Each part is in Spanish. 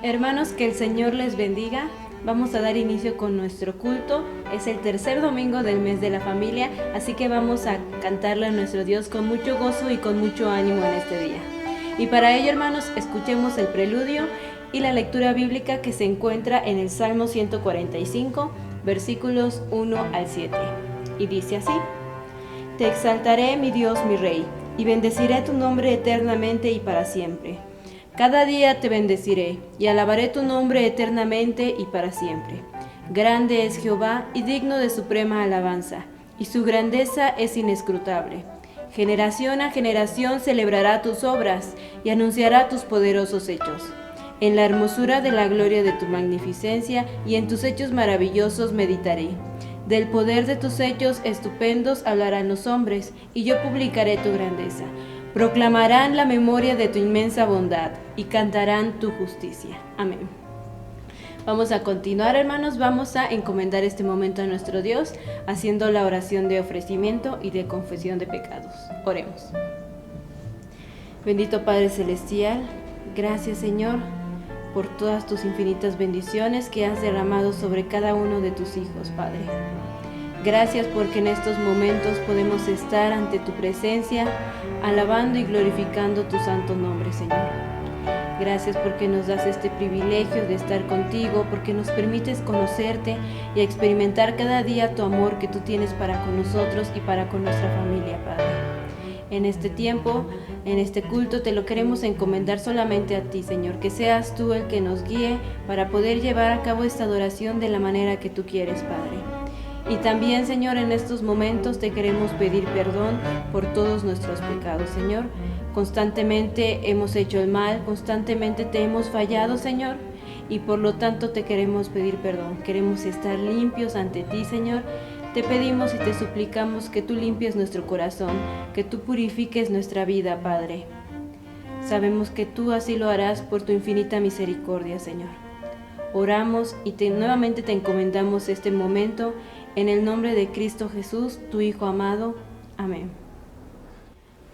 Hermanos, que el Señor les bendiga. Vamos a dar inicio con nuestro culto. Es el tercer domingo del mes de la familia, así que vamos a cantarle a nuestro Dios con mucho gozo y con mucho ánimo en este día. Y para ello, hermanos, escuchemos el preludio y la lectura bíblica que se encuentra en el Salmo 145, versículos 1 al 7. Y dice así: Te exaltaré, mi Dios, mi Rey, y bendeciré tu nombre eternamente y para siempre. Cada día te bendeciré y alabaré tu nombre eternamente y para siempre. Grande es Jehová y digno de suprema alabanza, y su grandeza es inescrutable. Generación a generación celebrará tus obras y anunciará tus poderosos hechos. En la hermosura de la gloria de tu magnificencia y en tus hechos maravillosos meditaré. Del poder de tus hechos estupendos hablarán los hombres, y yo publicaré tu grandeza. Proclamarán la memoria de tu inmensa bondad y cantarán tu justicia. Amén. Vamos a continuar, hermanos. Vamos a encomendar este momento a nuestro Dios, haciendo la oración de ofrecimiento y de confesión de pecados. Oremos. Bendito Padre Celestial, gracias, Señor, por todas tus infinitas bendiciones que has derramado sobre cada uno de tus hijos, Padre. Gracias porque en estos momentos podemos estar ante tu presencia, alabando y glorificando tu santo nombre, Señor. Gracias porque nos das este privilegio de estar contigo, porque nos permites conocerte y experimentar cada día tu amor que tú tienes para con nosotros y para con nuestra familia, Padre. En este tiempo, en este culto, te lo queremos encomendar solamente a ti, Señor, que seas tú el que nos guíe para poder llevar a cabo esta adoración de la manera que tú quieres, Padre. Y también, Señor, en estos momentos te queremos pedir perdón por todos nuestros pecados, Señor. Constantemente hemos hecho el mal, constantemente te hemos fallado, Señor, y por lo tanto te queremos pedir perdón. Queremos estar limpios ante ti, Señor. Te pedimos y te suplicamos que tú limpies nuestro corazón, que tú purifiques nuestra vida, Padre. Sabemos que tú así lo harás por tu infinita misericordia, Señor. Oramos y nuevamente te encomendamos este momento en el nombre de Cristo Jesús, tu Hijo amado. Amén.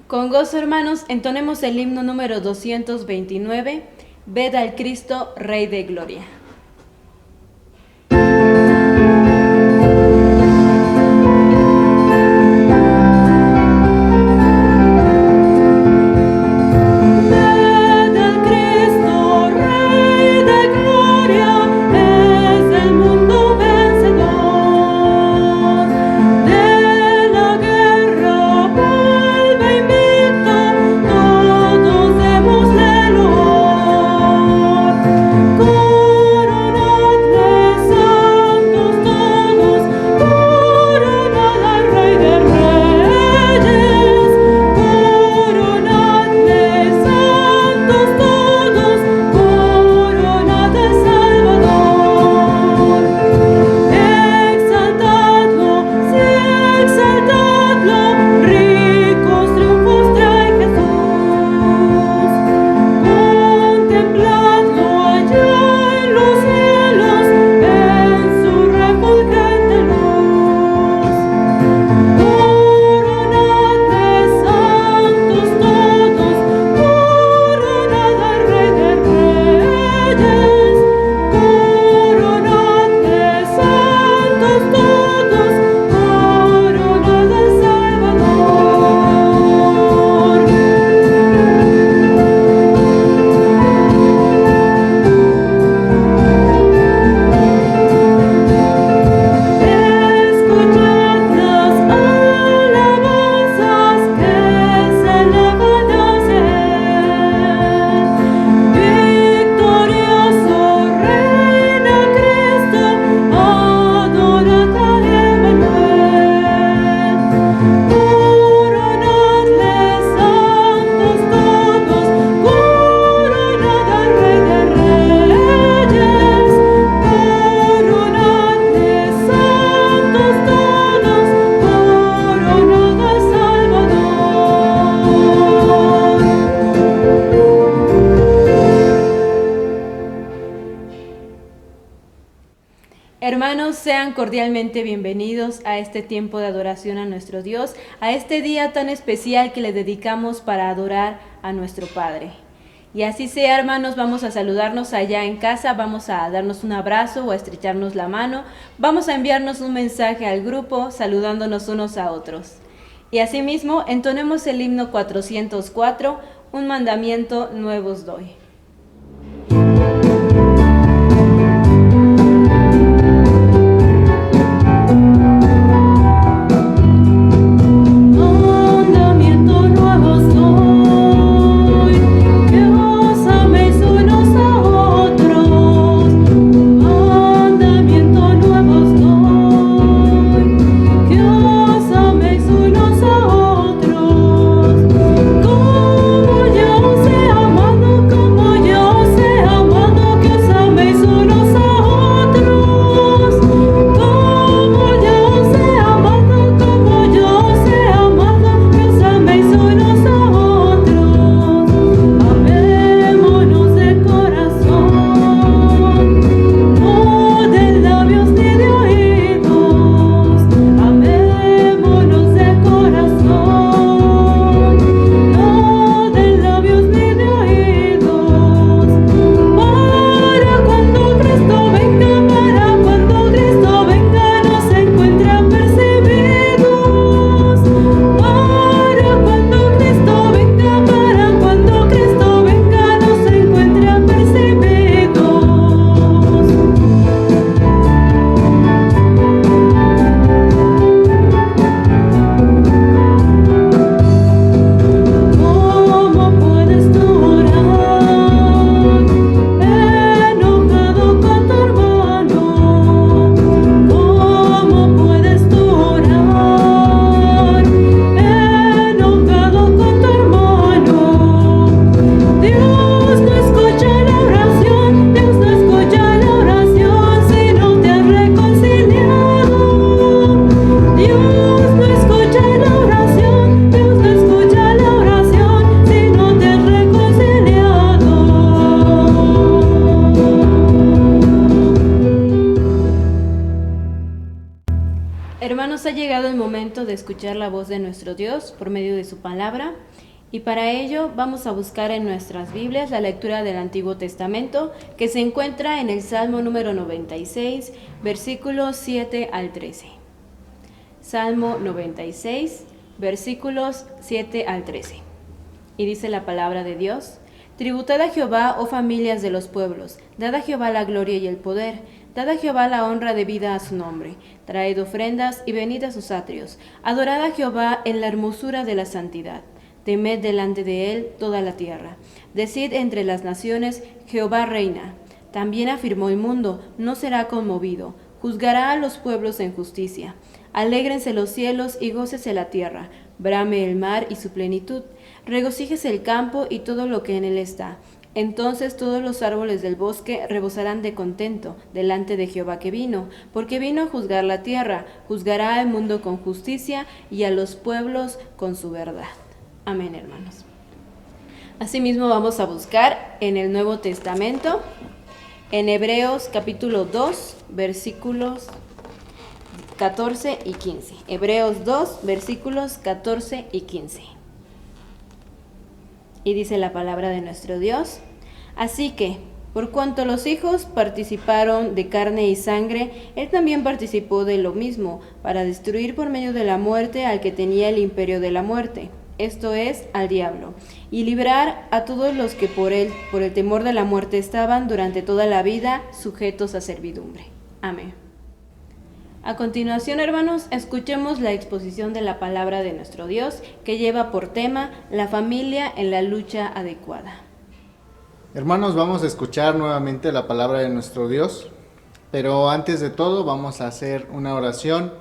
Con gozo, hermanos, entonemos el himno número 229, Ved al Cristo, Rey de Gloria. Hermanos, sean cordialmente bienvenidos a este tiempo de adoración a nuestro Dios, a este día tan especial que le dedicamos para adorar a nuestro Padre. Y así sea, hermanos, vamos a saludarnos allá en casa, vamos a darnos un abrazo o a estrecharnos la mano, vamos a enviarnos un mensaje al grupo saludándonos unos a otros. Y asimismo, entonemos el himno 404, un mandamiento nuevo os doy. Hermanos, ha llegado el momento de escuchar la voz de nuestro Dios por medio de su palabra, y para ello vamos a buscar en nuestras Biblias la lectura del Antiguo Testamento, que se encuentra en el Salmo número 96, versículos 7 al 13. Salmo 96, versículos 7 al 13. Y dice la palabra de Dios: Tributad a Jehová, oh familias de los pueblos, dad a Jehová la gloria y el poder, dad a Jehová la honra debida a su nombre, traed ofrendas y venid a sus atrios, adorad a Jehová en la hermosura de la santidad, temed delante de él toda la tierra, decid entre las naciones, Jehová reina. También afirmó el mundo, no será conmovido, juzgará a los pueblos en justicia. Alégrense los cielos y gócese la tierra, brame el mar y su plenitud, regocíjese el campo y todo lo que en él está. Entonces todos los árboles del bosque rebosarán de contento delante de Jehová que vino, porque vino a juzgar la tierra, juzgará al mundo con justicia y a los pueblos con su verdad. Amén, hermanos. Asimismo vamos a buscar en el Nuevo Testamento, en Hebreos capítulo 2, versículos 14 y 15. Hebreos 2, versículos 14 y 15. Y dice la palabra de nuestro Dios: Así que, por cuanto los hijos participaron de carne y sangre, él también participó de lo mismo, para destruir por medio de la muerte al que tenía el imperio de la muerte, esto es, al diablo, y librar a todos los que por el temor de la muerte estaban durante toda la vida sujetos a servidumbre. Amén. A continuación, hermanos, escuchemos la exposición de la palabra de nuestro Dios, que lleva por tema la familia en la lucha adecuada. Hermanos, vamos a escuchar nuevamente la palabra de nuestro Dios, pero antes de todo vamos a hacer una oración,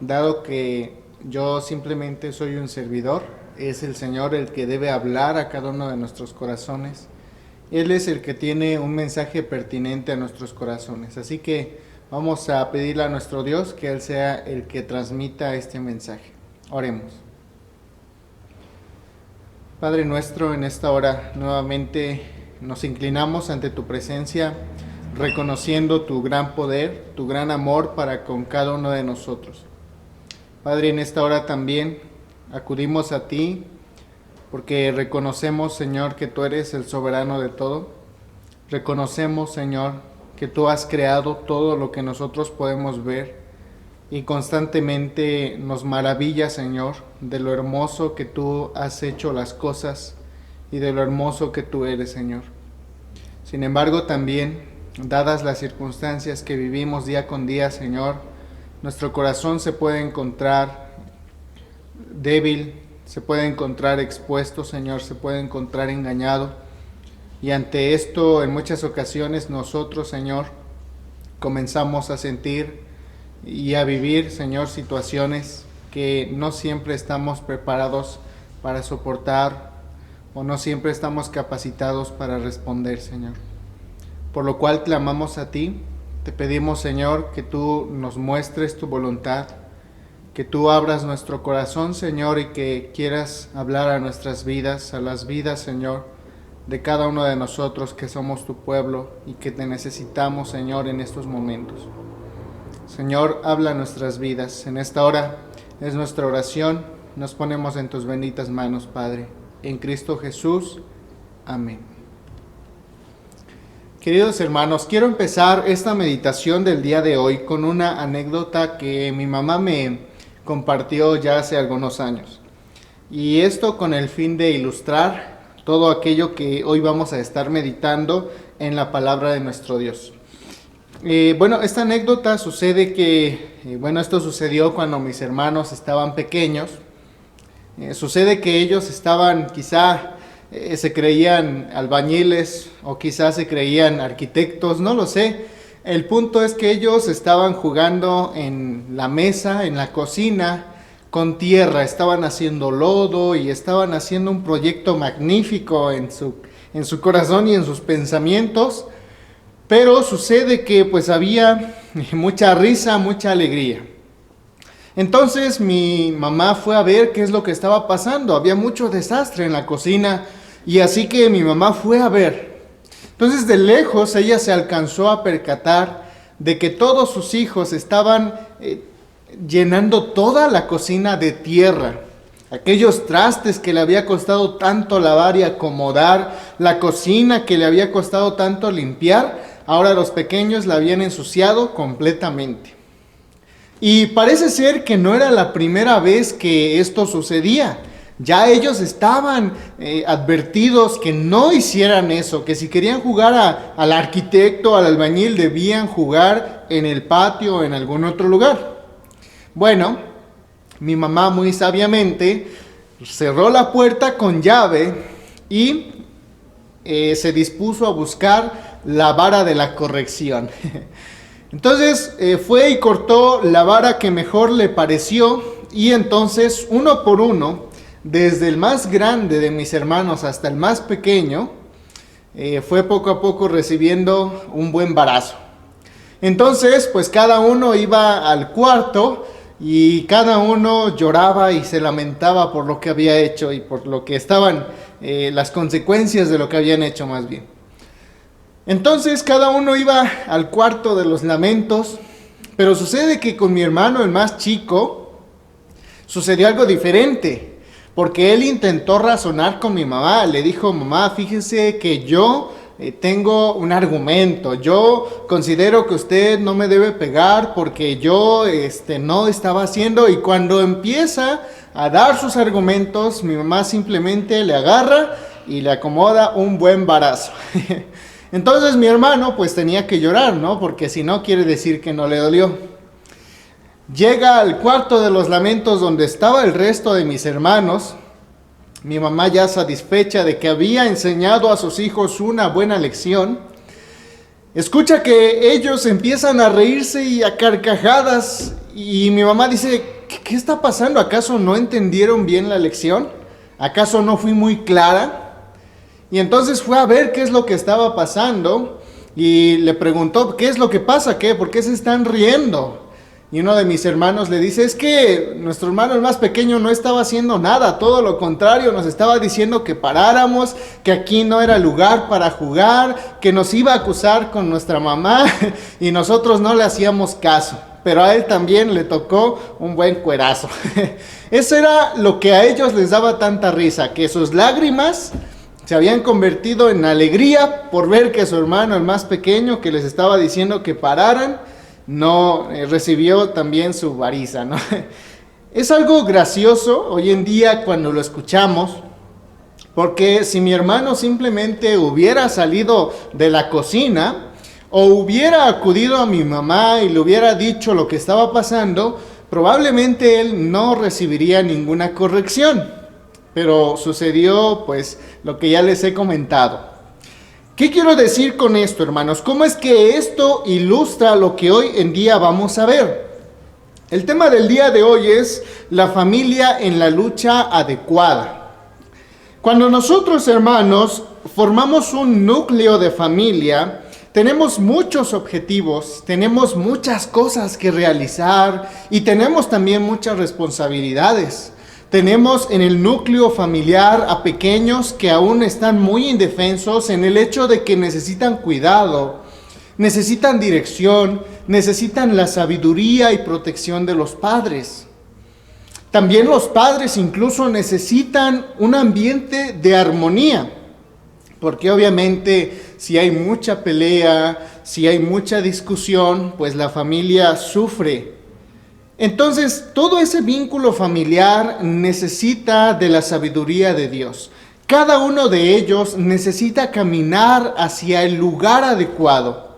dado que yo simplemente soy un servidor, es el Señor el que debe hablar a cada uno de nuestros corazones. Él es el que tiene un mensaje pertinente a nuestros corazones, así que vamos a pedirle a nuestro Dios que Él sea el que transmita este mensaje. Oremos. Padre nuestro, en esta hora nuevamente nos inclinamos ante tu presencia, reconociendo tu gran poder, tu gran amor para con cada uno de nosotros. Padre, en esta hora también acudimos a ti porque reconocemos, Señor, que tú eres el soberano de todo. Reconocemos, Señor, que tú has creado todo lo que nosotros podemos ver y constantemente nos maravilla, Señor, de lo hermoso que tú has hecho las cosas y de lo hermoso que tú eres, Señor. Sin embargo, también, dadas las circunstancias que vivimos día con día, Señor, nuestro corazón se puede encontrar débil, se puede encontrar expuesto, Señor, se puede encontrar engañado. Y ante esto, en muchas ocasiones, nosotros, Señor, comenzamos a sentir y a vivir, Señor, situaciones que no siempre estamos preparados para soportar o no siempre estamos capacitados para responder, Señor. Por lo cual clamamos a ti, te pedimos, Señor, que tú nos muestres tu voluntad, que tú abras nuestro corazón, Señor, y que quieras hablar a nuestras vidas, a las vidas, Señor, de cada uno de nosotros que somos tu pueblo y que te necesitamos, Señor, en estos momentos. Señor, habla a nuestras vidas. En esta hora es nuestra oración. Nos ponemos en tus benditas manos, Padre. En Cristo Jesús. Amén. Queridos hermanos, quiero empezar esta meditación del día de hoy con una anécdota que mi mamá me compartió ya hace algunos años. Y esto con el fin de ilustrar todo aquello que hoy vamos a estar meditando en la palabra de nuestro Dios. Esta anécdota sucede que, esto sucedió cuando mis hermanos estaban pequeños. Sucede que ellos estaban, quizá se creían albañiles o quizá se creían arquitectos, no lo sé. El punto es que ellos estaban jugando en la mesa, en la cocina, con tierra, estaban haciendo lodo y estaban haciendo un proyecto magnífico en su corazón y en sus pensamientos. Pero sucede que pues había mucha risa, mucha alegría. Entonces mi mamá fue a ver qué es lo que estaba pasando. Había mucho desastre en la cocina y así que mi mamá fue a ver. Entonces de lejos ella se alcanzó a percatar de que todos sus hijos estaban llenando toda la cocina de tierra. Aquellos trastes que le había costado tanto lavar y acomodar, la cocina que le había costado tanto limpiar, ahora los pequeños la habían ensuciado completamente. Y parece ser que no era la primera vez que esto sucedía. Ya ellos estaban advertidos que no hicieran eso, que si querían jugar al arquitecto, al albañil, debían jugar en el patio o en algún otro lugar. Bueno, mi mamá muy sabiamente cerró la puerta con llave y se dispuso a buscar la vara de la corrección. Entonces fue y cortó la vara que mejor le pareció y entonces uno por uno, desde el más grande de mis hermanos hasta el más pequeño, fue poco a poco recibiendo un buen varazo. Entonces pues cada uno iba al cuarto y cada uno lloraba y se lamentaba por lo que había hecho y por lo que estaban las consecuencias de lo que habían hecho más bien. Entonces cada uno iba al cuarto de los lamentos, pero sucede que con mi hermano, el más chico, sucedió algo diferente, porque él intentó razonar con mi mamá. Le dijo: mamá, fíjese que yo tengo un argumento, yo considero que usted no me debe pegar porque yo no estaba haciendo. Y cuando empieza a dar sus argumentos, mi mamá simplemente le agarra y le acomoda un buen varazo. Entonces mi hermano pues tenía que llorar, ¿no? Porque si no, quiere decir que no le dolió. Llega al cuarto de los lamentos donde estaba el resto de mis hermanos. Mi mamá, ya satisfecha de que había enseñado a sus hijos una buena lección, escucha que ellos empiezan a reírse y a carcajadas. Y mi mamá dice: ¿qué está pasando? ¿Acaso no entendieron bien la lección? ¿Acaso no fui muy clara? Y entonces fue a ver qué es lo que estaba pasando y le preguntó: ¿qué es lo que pasa? ¿Por qué se están riendo? Y uno de mis hermanos le dice: es que nuestro hermano, el más pequeño, no estaba haciendo nada, todo lo contrario, nos estaba diciendo que paráramos, que aquí no era lugar para jugar, que nos iba a acusar con nuestra mamá y nosotros no le hacíamos caso. pero a él también le tocó un buen cuerazo. Eso era lo que a ellos les daba tanta risa, que sus lágrimas se habían convertido en alegría por ver que su hermano, el más pequeño, que les estaba diciendo que pararan, no recibió también su variza, ¿no? Es algo gracioso hoy en día cuando lo escuchamos, porque si mi hermano simplemente hubiera salido de la cocina o hubiera acudido a mi mamá y le hubiera dicho lo que estaba pasando, probablemente él no recibiría ninguna corrección. Pero sucedió pues lo que ya les he comentado. ¿Qué quiero decir con esto, hermanos? ¿Cómo es que esto ilustra lo que hoy en día vamos a ver? El tema del día de hoy es la familia en la lucha adecuada. Cuando nosotros, hermanos, formamos un núcleo de familia, tenemos muchos objetivos, tenemos muchas cosas que realizar y tenemos también muchas responsabilidades. Tenemos en el núcleo familiar a pequeños que aún están muy indefensos en el hecho de que necesitan cuidado, necesitan dirección, necesitan la sabiduría y protección de los padres. También los padres incluso necesitan un ambiente de armonía, porque obviamente si hay mucha pelea, si hay mucha discusión, pues la familia sufre. Entonces, todo ese vínculo familiar necesita de la sabiduría de Dios. Cada uno de ellos necesita caminar hacia el lugar adecuado.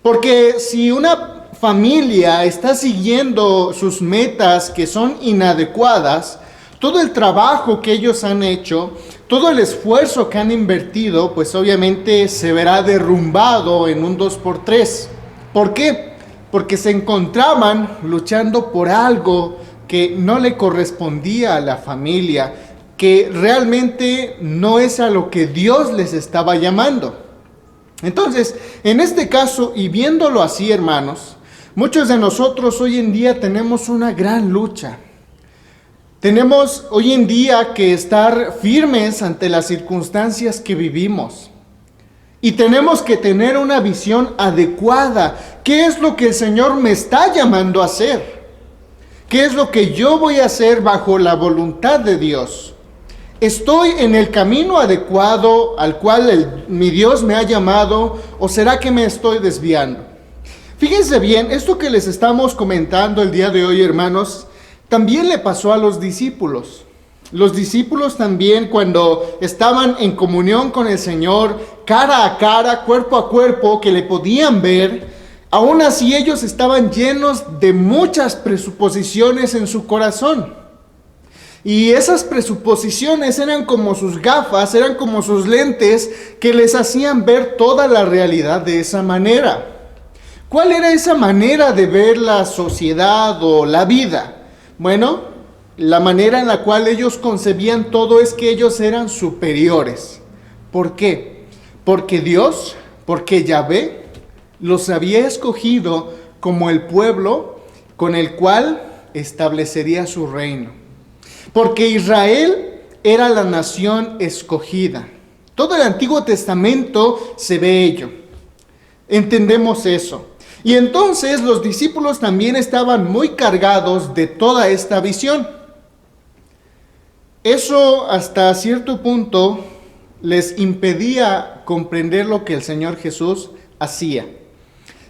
Porque si una familia está siguiendo sus metas que son inadecuadas, todo el trabajo que ellos han hecho, todo el esfuerzo que han invertido, pues obviamente se verá derrumbado en un 2x3. ¿Por qué? Porque se encontraban luchando por algo que no le correspondía a la familia, que realmente no es a lo que Dios les estaba llamando. Entonces, en este caso, y viéndolo así, hermanos, muchos de nosotros hoy en día tenemos una gran lucha. Tenemos hoy en día que estar firmes ante las circunstancias que vivimos. Y tenemos que tener una visión adecuada. ¿Qué es lo que el Señor me está llamando a hacer? ¿Qué es lo que yo voy a hacer bajo la voluntad de Dios? ¿Estoy en el camino adecuado al cual mi Dios me ha llamado o será que me estoy desviando? Fíjense bien, esto que les estamos comentando el día de hoy, hermanos, también le pasó a los discípulos. Los discípulos también, cuando estaban en comunión con el Señor, cara a cara, cuerpo a cuerpo, que le podían ver, aún así ellos estaban llenos de muchas presuposiciones en su corazón. Y esas presuposiciones eran como sus gafas, eran como sus lentes que les hacían ver toda la realidad de esa manera. ¿Cuál era esa manera de ver la sociedad o la vida? Bueno, la manera en la cual ellos concebían todo es que ellos eran superiores. ¿Por qué? Porque Dios, porque Yahvé, los había escogido como el pueblo con el cual establecería su reino. Porque Israel era la nación escogida. Todo el Antiguo Testamento se ve ello. Entendemos eso. Y entonces los discípulos también estaban muy cargados de toda esta visión. Eso hasta cierto punto les impedía comprender lo que el Señor Jesús hacía.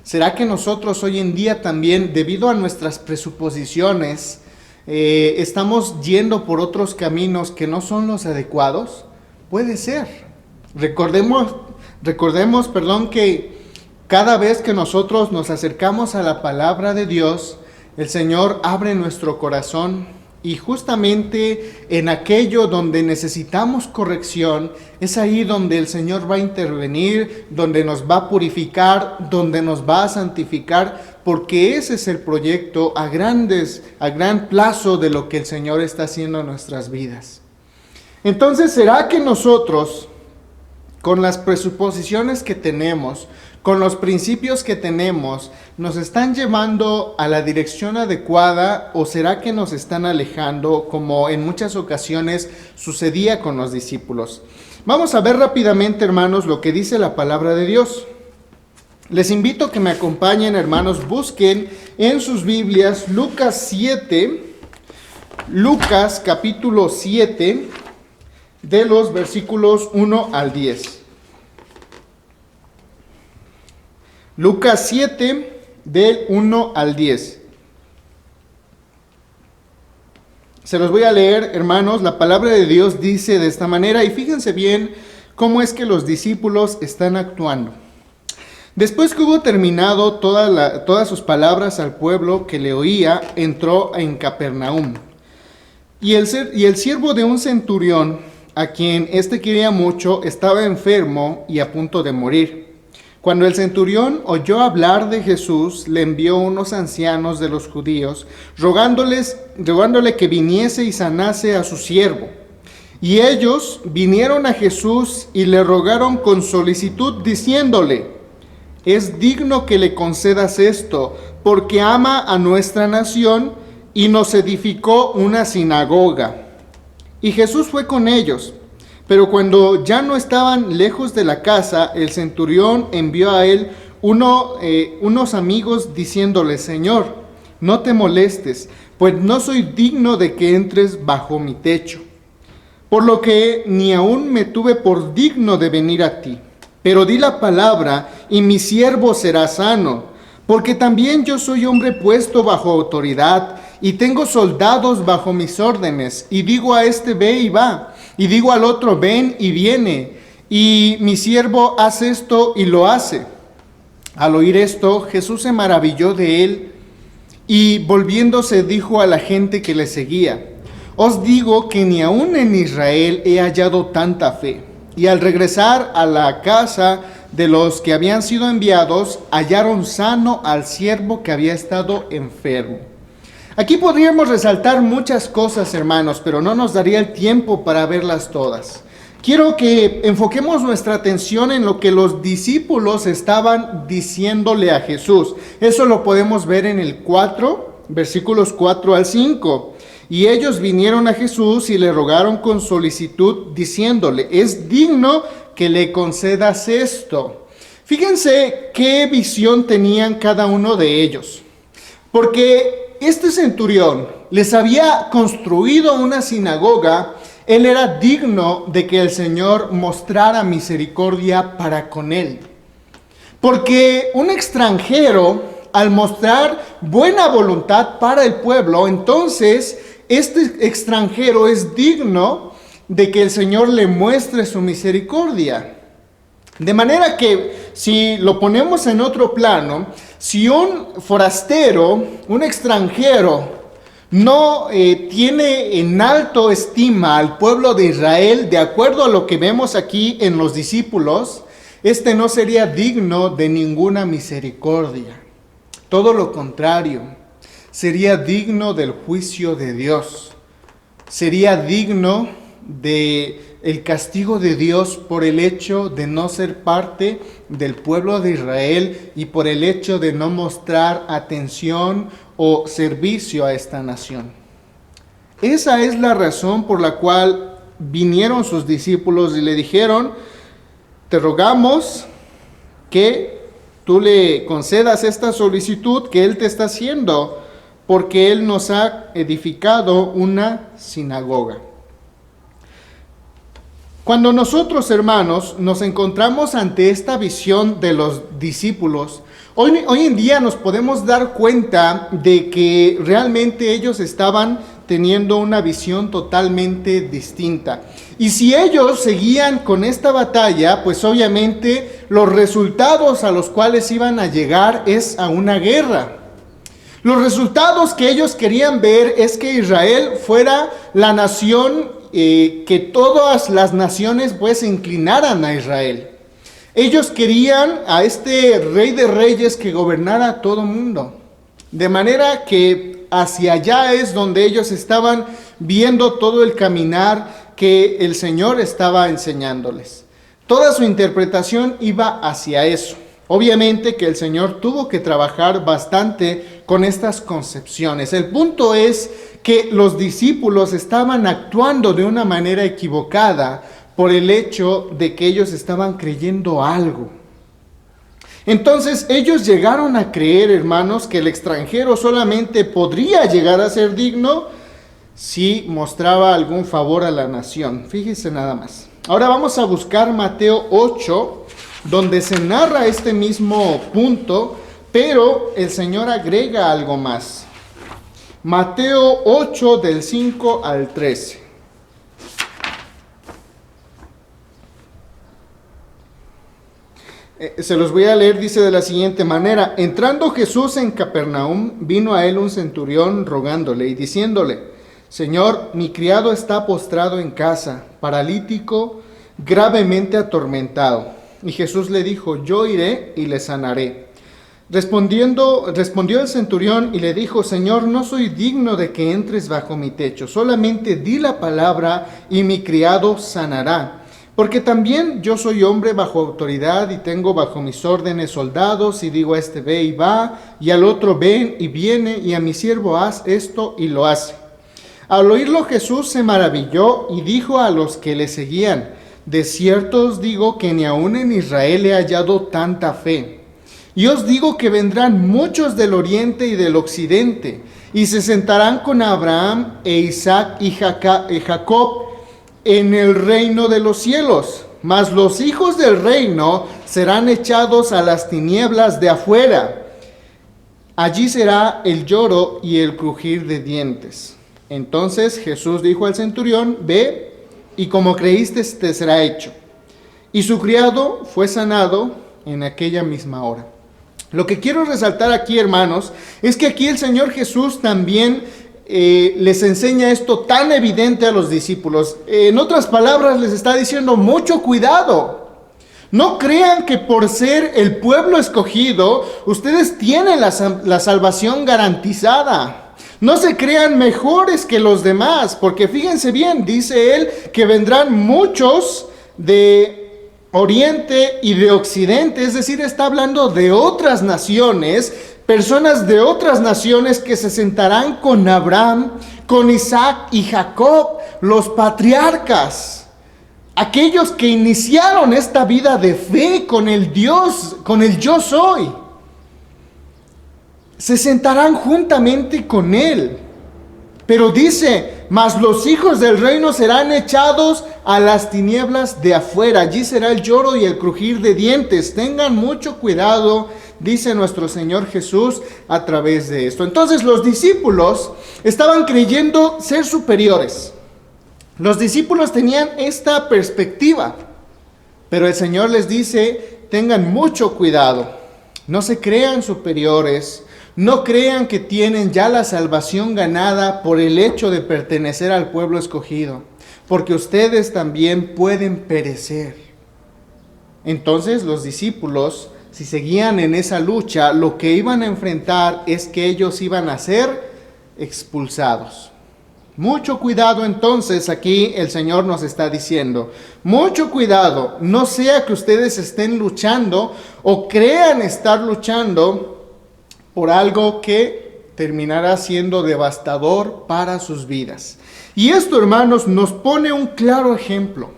¿Será que nosotros hoy en día también, debido a nuestras presuposiciones, estamos yendo por otros caminos que no son los adecuados? Puede ser. Recordemos, que cada vez que nosotros nos acercamos a la palabra de Dios, el Señor abre nuestro corazón y justamente en aquello donde necesitamos corrección, es ahí donde el Señor va a intervenir, donde nos va a purificar, donde nos va a santificar, porque ese es el proyecto a gran plazo de lo que el Señor está haciendo en nuestras vidas. Entonces, ¿será que nosotros, con las presuposiciones que tenemos, con los principios que tenemos, nos están llevando a la dirección adecuada o será que nos están alejando, como en muchas ocasiones sucedía con los discípulos? Vamos a ver rápidamente, hermanos, lo que dice la palabra de Dios. Les invito a que me acompañen, hermanos, busquen en sus Biblias Lucas 7, Lucas capítulo 7, de los versículos 1 al 10. Lucas 7, del 1 al 10. Se los voy a leer, hermanos. La palabra de Dios dice de esta manera, y fíjense bien cómo es que los discípulos están actuando. Después que hubo terminado todas sus palabras al pueblo que le oía, entró en Capernaum. Y el siervo de un centurión, a quien éste quería mucho, estaba enfermo y a punto de morir. Cuando el centurión oyó hablar de Jesús, le envió unos ancianos de los judíos, rogándole que viniese y sanase a su siervo. Y ellos vinieron a Jesús y le rogaron con solicitud, diciéndole: es digno que le concedas esto, porque ama a nuestra nación y nos edificó una sinagoga. Y Jesús fue con ellos. Pero cuando ya no estaban lejos de la casa, el centurión envió a él unos amigos diciéndole: Señor, no te molestes, pues no soy digno de que entres bajo mi techo. Por lo que ni aún me tuve por digno de venir a ti. Pero di la palabra y mi siervo será sano, porque también yo soy hombre puesto bajo autoridad y tengo soldados bajo mis órdenes, y digo a este: ve y va, y digo al otro: ven y viene, y mi siervo hace esto y lo hace. Al oír esto, Jesús se maravilló de él, y volviéndose dijo a la gente que le seguía: os digo que ni aun en Israel he hallado tanta fe. Y al regresar a la casa de los que habían sido enviados, hallaron sano al siervo que había estado enfermo. Aquí podríamos resaltar muchas cosas, hermanos, pero no nos daría el tiempo para verlas todas. Quiero que enfoquemos nuestra atención en lo que los discípulos estaban diciéndole a Jesús. Eso lo podemos ver en el 4, versículos 4 al 5. Y ellos vinieron a Jesús y le rogaron con solicitud, diciéndole: es digno que le concedas esto. Fíjense qué visión tenían cada uno de ellos. Porque este centurión les había construido una sinagoga. Él era digno de que el Señor mostrara misericordia para con él. Porque un extranjero, al mostrar buena voluntad para el pueblo, entonces este extranjero es digno de que el Señor le muestre su misericordia. De manera que, si lo ponemos en otro plano, si un forastero, un extranjero, no tiene en alto estima al pueblo de Israel, de acuerdo a lo que vemos aquí en los discípulos, este no sería digno de ninguna misericordia. Todo lo contrario, sería digno del juicio de Dios. Sería digno de el castigo de Dios por el hecho de no ser parte del pueblo de Israel y por el hecho de no mostrar atención o servicio a esta nación. Esa es la razón por la cual vinieron sus discípulos y le dijeron: te rogamos que tú le concedas esta solicitud que él te está haciendo, porque él nos ha edificado una sinagoga. Cuando nosotros, hermanos, nos encontramos ante esta visión de los discípulos, hoy en día nos podemos dar cuenta de que realmente ellos estaban teniendo una visión totalmente distinta. Y si ellos seguían con esta batalla, pues obviamente los resultados a los cuales iban a llegar es a una guerra. Los resultados que ellos querían ver es que Israel fuera la nación, que todas las naciones pues se inclinaran a Israel. Ellos querían a este rey de reyes que gobernara a todo mundo. De manera que hacia allá es donde ellos estaban viendo todo el caminar que el Señor estaba enseñándoles. Toda su interpretación iba hacia eso. Obviamente que el Señor tuvo que trabajar bastante con estas concepciones. El punto es que los discípulos estaban actuando de una manera equivocada por el hecho de que ellos estaban creyendo algo. Entonces ellos llegaron a creer, hermanos, que el extranjero solamente podría llegar a ser digno si mostraba algún favor a la nación. Fíjese nada más. Ahora vamos a buscar Mateo 8, donde se narra este mismo punto, pero el Señor agrega algo más. Mateo 8 del 5 al 13. Se los voy a leer, dice de la siguiente manera: entrando Jesús en Capernaum, vino a él un centurión rogándole y diciéndole: Señor, mi criado está postrado en casa, paralítico, gravemente atormentado. Y Jesús le dijo: yo iré y le sanaré. Respondió el centurión y le dijo: Señor, no soy digno de que entres bajo mi techo, solamente di la palabra y mi criado sanará. Porque también yo soy hombre bajo autoridad y tengo bajo mis órdenes soldados, y digo a este ve y va, y al otro ven y viene, y a mi siervo haz esto y lo hace. Al oírlo Jesús se maravilló y dijo a los que le seguían: de cierto os digo que ni aun en Israel he hallado tanta fe. Y os digo que vendrán muchos del oriente y del occidente, y se sentarán con Abraham e Isaac y Jacob en el reino de los cielos, mas los hijos del reino serán echados a las tinieblas de afuera. Allí será el lloro y el crujir de dientes. Entonces Jesús dijo al centurión: ve, y como creíste te será hecho. Y su criado fue sanado en aquella misma hora. Lo que quiero resaltar aquí, hermanos, es que aquí el Señor Jesús también les enseña esto tan evidente a los discípulos. En otras palabras, les está diciendo: mucho cuidado. No crean que por ser el pueblo escogido, ustedes tienen la salvación garantizada. No se crean mejores que los demás, porque fíjense bien, dice él que vendrán muchos de oriente y de occidente, es decir, está hablando de otras naciones, personas de otras naciones que se sentarán con Abraham, con Isaac y Jacob, los patriarcas, aquellos que iniciaron esta vida de fe con el Dios, con el yo soy. Se sentarán juntamente con él. Pero dice: mas los hijos del reino serán echados a las tinieblas de afuera. Allí será el lloro y el crujir de dientes. Tengan mucho cuidado, dice nuestro Señor Jesús a través de esto. Entonces los discípulos estaban creyendo ser superiores. Los discípulos tenían esta perspectiva. Pero el Señor les dice: tengan mucho cuidado. No se crean superiores. No crean que tienen ya la salvación ganada por el hecho de pertenecer al pueblo escogido, porque ustedes también pueden perecer. Entonces los discípulos, si seguían en esa lucha, lo que iban a enfrentar es que ellos iban a ser expulsados. Mucho cuidado entonces, aquí el Señor nos está diciendo, mucho cuidado, no sea que ustedes estén luchando o crean estar luchando por algo que terminará siendo devastador para sus vidas. Y esto, hermanos, nos pone un claro ejemplo.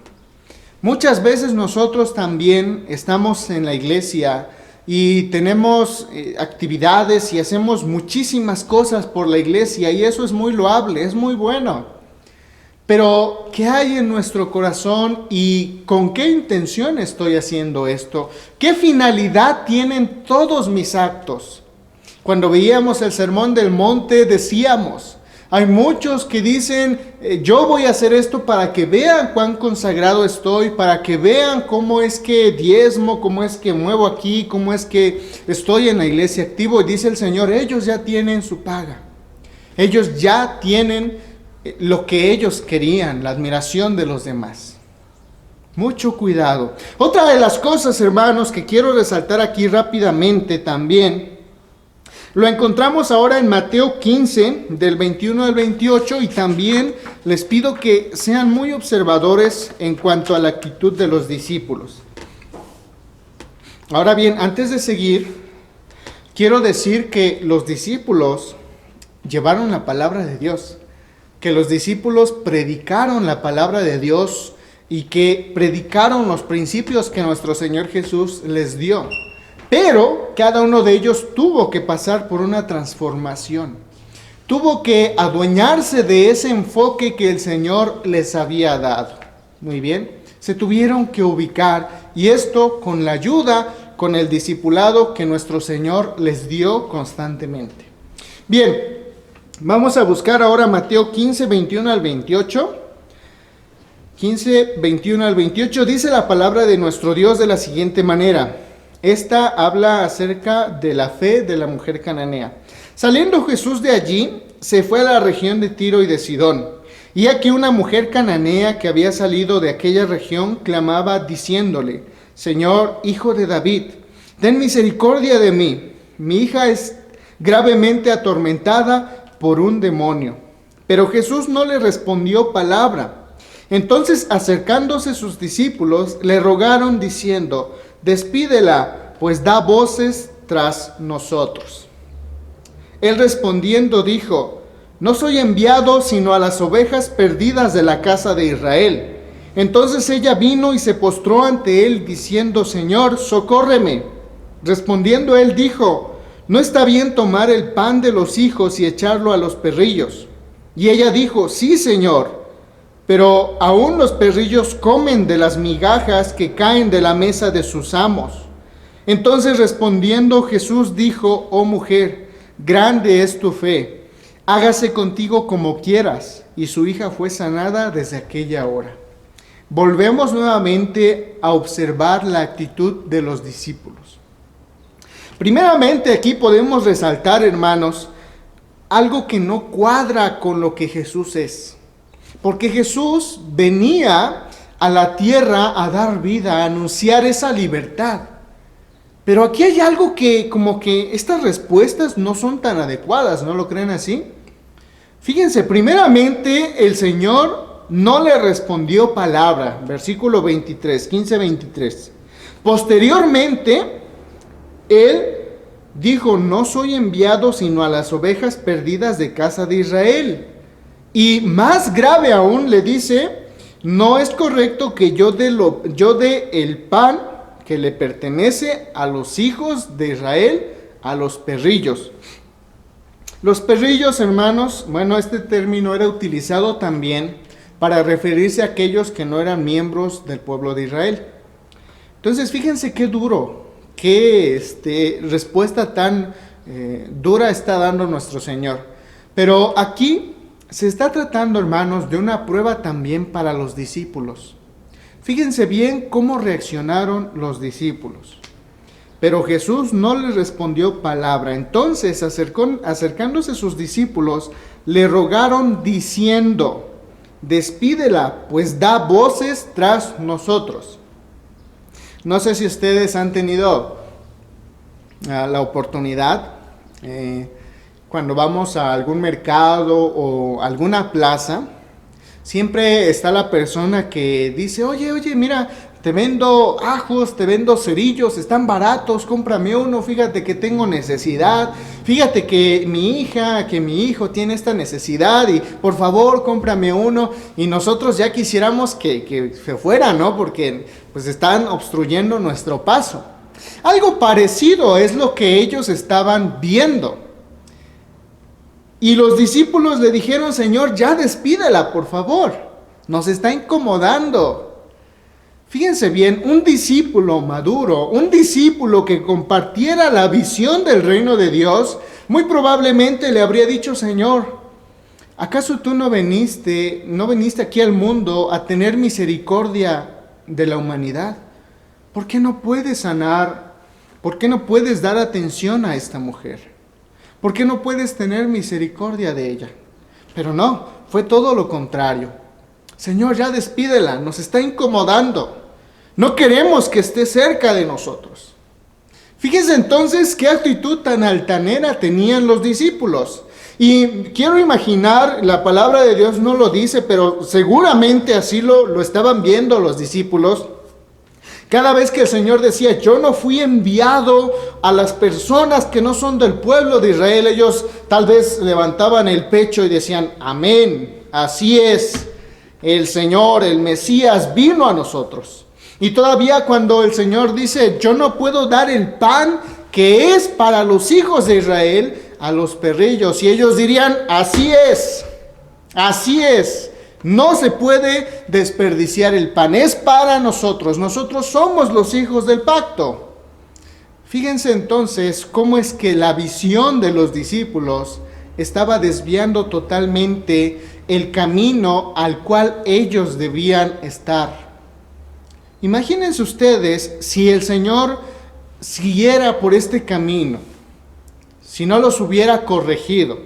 Muchas veces nosotros también estamos en la iglesia y tenemos actividades y hacemos muchísimas cosas por la iglesia, y eso es muy loable, es muy bueno. Pero, ¿qué hay en nuestro corazón y con qué intención estoy haciendo esto? ¿Qué finalidad tienen todos mis actos? Cuando veíamos el Sermón del Monte decíamos, hay muchos que dicen, yo voy a hacer esto para que vean cuán consagrado estoy, para que vean cómo es que diezmo, cómo es que muevo aquí, cómo es que estoy en la iglesia activo. Y dice el Señor, ellos ya tienen su paga. Ellos ya tienen lo que ellos querían, la admiración de los demás. Mucho cuidado. Otra de las cosas, hermanos, que quiero resaltar aquí rápidamente también, lo encontramos ahora en Mateo 15, del 21 al 28, y también les pido que sean muy observadores en cuanto a la actitud de los discípulos. Ahora bien, antes de seguir, quiero decir que los discípulos llevaron la palabra de Dios, que los discípulos predicaron la palabra de Dios y que predicaron los principios que nuestro Señor Jesús les dio. Pero cada uno de ellos tuvo que pasar por una transformación. Tuvo que adueñarse de ese enfoque que el Señor les había dado. Muy bien, se tuvieron que ubicar, y esto con la ayuda, con el discipulado que nuestro Señor les dio constantemente. Bien, vamos a buscar ahora Mateo 15, 21 al 28. 15, 21 al 28 dice la palabra de nuestro Dios de la siguiente manera. Esta habla acerca de la fe de la mujer cananea. Saliendo Jesús de allí, se fue a la región de Tiro y de Sidón. Y aquí una mujer cananea que había salido de aquella región clamaba diciéndole: Señor, hijo de David, ten misericordia de mí. Mi hija es gravemente atormentada por un demonio. Pero Jesús no le respondió palabra. Entonces, acercándose sus discípulos, le rogaron diciendo: Despídela, pues da voces tras nosotros. Él respondiendo dijo: No soy enviado sino a las ovejas perdidas de la casa de Israel. Entonces ella vino y se postró ante él diciendo: Señor, socórreme. Respondiendo él dijo: No está bien tomar el pan de los hijos y echarlo a los perrillos. Y ella dijo: Sí, Señor, pero aún los perrillos comen de las migajas que caen de la mesa de sus amos. Entonces respondiendo Jesús dijo: Oh mujer, grande es tu fe, hágase contigo como quieras. Y su hija fue sanada desde aquella hora. Volvemos nuevamente a observar la actitud de los discípulos. Primeramente aquí podemos resaltar, hermanos, algo que no cuadra con lo que Jesús es. Porque Jesús venía a la tierra a dar vida, a anunciar esa libertad. Pero aquí hay algo que como que estas respuestas no son tan adecuadas, ¿no lo creen así? Fíjense, primeramente el Señor no le respondió palabra, versículo 23, 15-23. Posteriormente, Él dijo: No soy enviado sino a las ovejas perdidas de casa de Israel. Y más grave aún le dice: No es correcto que yo dé el pan que le pertenece a los hijos de Israel a los perrillos. Los perrillos, hermanos, bueno, este término era utilizado también para referirse a aquellos que no eran miembros del pueblo de Israel. Entonces, fíjense qué duro, qué respuesta tan dura está dando nuestro Señor. Pero aquí se está tratando, hermanos, de una prueba también para los discípulos. Fíjense bien cómo reaccionaron los discípulos. Pero Jesús no les respondió palabra. Entonces, acercándose sus discípulos, le rogaron diciendo: Despídela, pues da voces tras nosotros. No sé si ustedes han tenido la oportunidad, cuando vamos a algún mercado o alguna plaza, siempre está la persona que dice: oye, mira, te vendo ajos, te vendo cerillos, están baratos, cómprame uno, fíjate que tengo necesidad, fíjate que mi hijo tiene esta necesidad y por favor cómprame uno. Y nosotros ya quisiéramos que se fuera, ¿no? Porque pues están obstruyendo nuestro paso. Algo parecido es lo que ellos estaban viendo. Y los discípulos le dijeron: Señor, ya despídela, por favor, nos está incomodando. Fíjense bien, un discípulo maduro, un discípulo que compartiera la visión del reino de Dios, muy probablemente le habría dicho: Señor, ¿acaso tú no viniste aquí al mundo a tener misericordia de la humanidad? ¿Por qué no puedes sanar? ¿Por qué no puedes dar atención a esta mujer? ¿Por qué no puedes tener misericordia de ella? Pero no, fue todo lo contrario. Señor, ya despídela, nos está incomodando. No queremos que esté cerca de nosotros. Fíjense entonces qué actitud tan altanera tenían los discípulos. Y quiero imaginar, la palabra de Dios no lo dice, pero seguramente así lo estaban viendo los discípulos. Cada vez que el Señor decía: yo no fui enviado a las personas que no son del pueblo de Israel, ellos tal vez levantaban el pecho y decían: amén, así es, el Señor, el Mesías vino a nosotros. Y todavía cuando el Señor dice, yo no puedo dar el pan que es para los hijos de Israel a los perrillos. Y ellos dirían, así es, no se puede desperdiciar el pan, es para nosotros somos los hijos del pacto. Fíjense entonces cómo es que la visión de los discípulos estaba desviando totalmente el camino al cual ellos debían estar. Imagínense ustedes si el Señor siguiera por este camino, si no los hubiera corregido,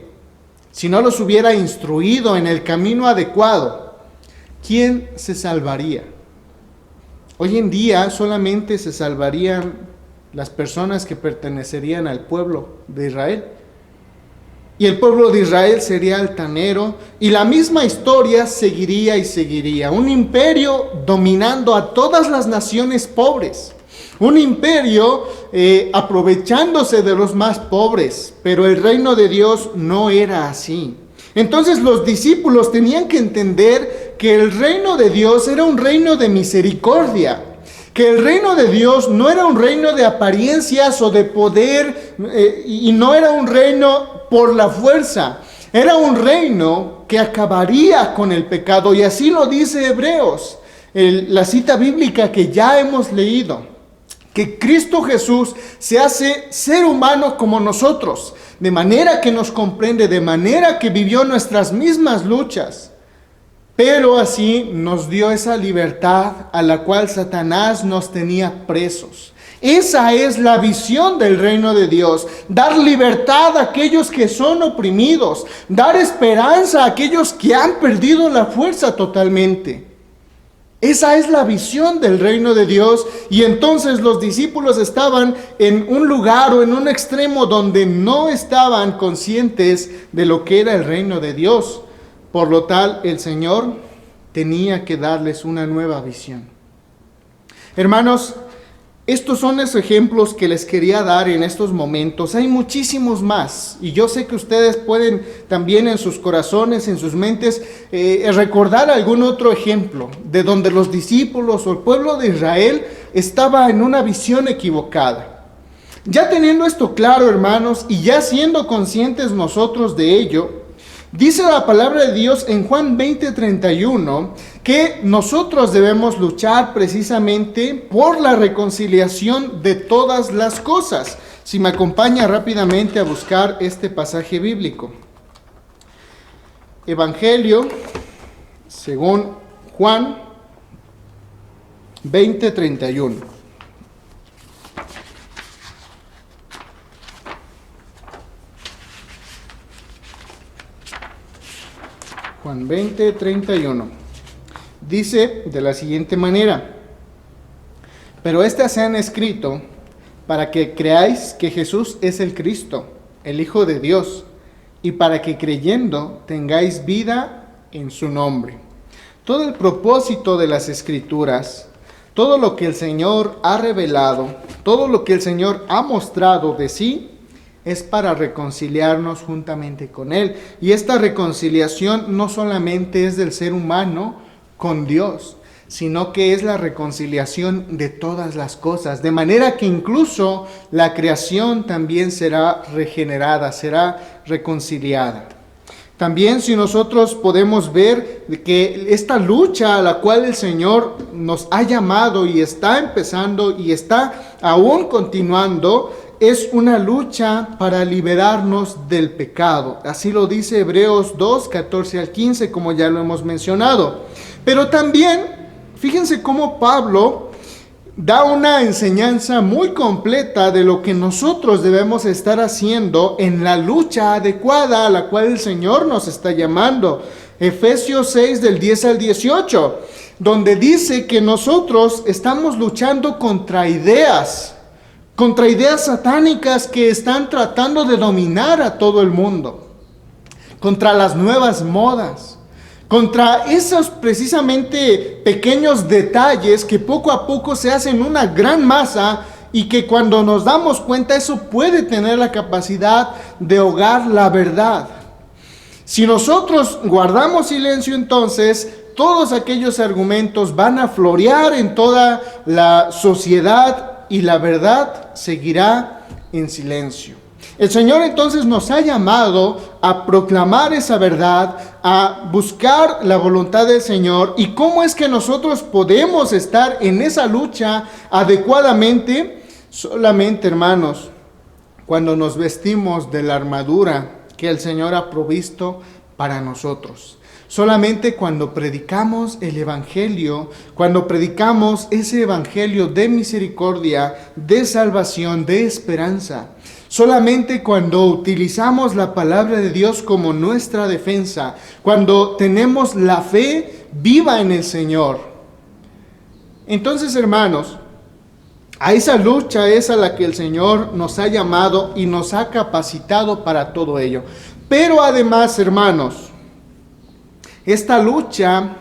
si no los hubiera instruido en el camino adecuado, ¿quién se salvaría? Hoy en día solamente se salvarían las personas que pertenecerían al pueblo de Israel. Y el pueblo de Israel sería altanero, y la misma historia seguiría y seguiría. Un imperio dominando a todas las naciones pobres. Un imperio aprovechándose de los más pobres. Pero el reino de Dios no era así. Entonces los discípulos tenían que entender que el reino de Dios era un reino de misericordia. Que el reino de Dios no era un reino de apariencias o de poder, y no era un reino por la fuerza. Era un reino que acabaría con el pecado, y así lo dice Hebreos, la cita bíblica que ya hemos leído, que Cristo Jesús se hace ser humano como nosotros, de manera que nos comprende, de manera que vivió nuestras mismas luchas. Pero así nos dio esa libertad a la cual Satanás nos tenía presos. Esa es la visión del reino de Dios. Dar libertad a aquellos que son oprimidos. Dar esperanza a aquellos que han perdido la fuerza totalmente. Esa es la visión del reino de Dios. Y entonces los discípulos estaban en un lugar o en un extremo donde no estaban conscientes de lo que era el reino de Dios. Por lo tal, el Señor tenía que darles una nueva visión. Hermanos, estos son los ejemplos que les quería dar en estos momentos. Hay muchísimos más, y yo sé que ustedes pueden también en sus corazones, en sus mentes, recordar algún otro ejemplo de donde los discípulos o el pueblo de Israel estaba en una visión equivocada. Ya teniendo esto claro, hermanos, y ya siendo conscientes nosotros de ello, dice la palabra de Dios en Juan 20:31 que nosotros debemos luchar precisamente por la reconciliación de todas las cosas. Si me acompaña rápidamente a buscar este pasaje bíblico. Evangelio según Juan 20:31. Juan 20:31. Dice de la siguiente manera: pero estas se han escrito para que creáis que Jesús es el Cristo, el Hijo de Dios, y para que creyendo tengáis vida en su nombre. Todo el propósito de las Escrituras, todo lo que el Señor ha revelado, todo lo que el Señor ha mostrado de sí, es para reconciliarnos juntamente con Él. Y esta reconciliación no solamente es del ser humano con Dios, sino que es la reconciliación de todas las cosas. De manera que incluso la creación también será regenerada, será reconciliada. También si nosotros podemos ver que esta lucha a la cual el Señor nos ha llamado y está empezando y está aún continuando, es una lucha para liberarnos del pecado. Así lo dice Hebreos 2, 14 al 15, como ya lo hemos mencionado. Pero también, fíjense cómo Pablo da una enseñanza muy completa de lo que nosotros debemos estar haciendo en la lucha adecuada a la cual el Señor nos está llamando. Efesios 6, del 10 al 18, donde dice que nosotros estamos luchando contra ideas satánicas que están tratando de dominar a todo el mundo, contra las nuevas modas, contra esos precisamente pequeños detalles que poco a poco se hacen una gran masa y que cuando nos damos cuenta eso puede tener la capacidad de ahogar la verdad. Si nosotros guardamos silencio, entonces todos aquellos argumentos van a florear en toda la sociedad y la verdad seguirá en silencio. El Señor entonces nos ha llamado a proclamar esa verdad, a buscar la voluntad del Señor. ¿Y cómo es que nosotros podemos estar en esa lucha adecuadamente? Solamente, hermanos, cuando nos vestimos de la armadura que el Señor ha provisto para nosotros. Solamente cuando predicamos el Evangelio, cuando predicamos ese Evangelio de misericordia, de salvación, de esperanza. Solamente cuando utilizamos la palabra de Dios como nuestra defensa, cuando tenemos la fe viva en el Señor. Entonces, hermanos, a esa lucha es a la que el Señor nos ha llamado y nos ha capacitado para todo ello. Pero además, hermanos, esta lucha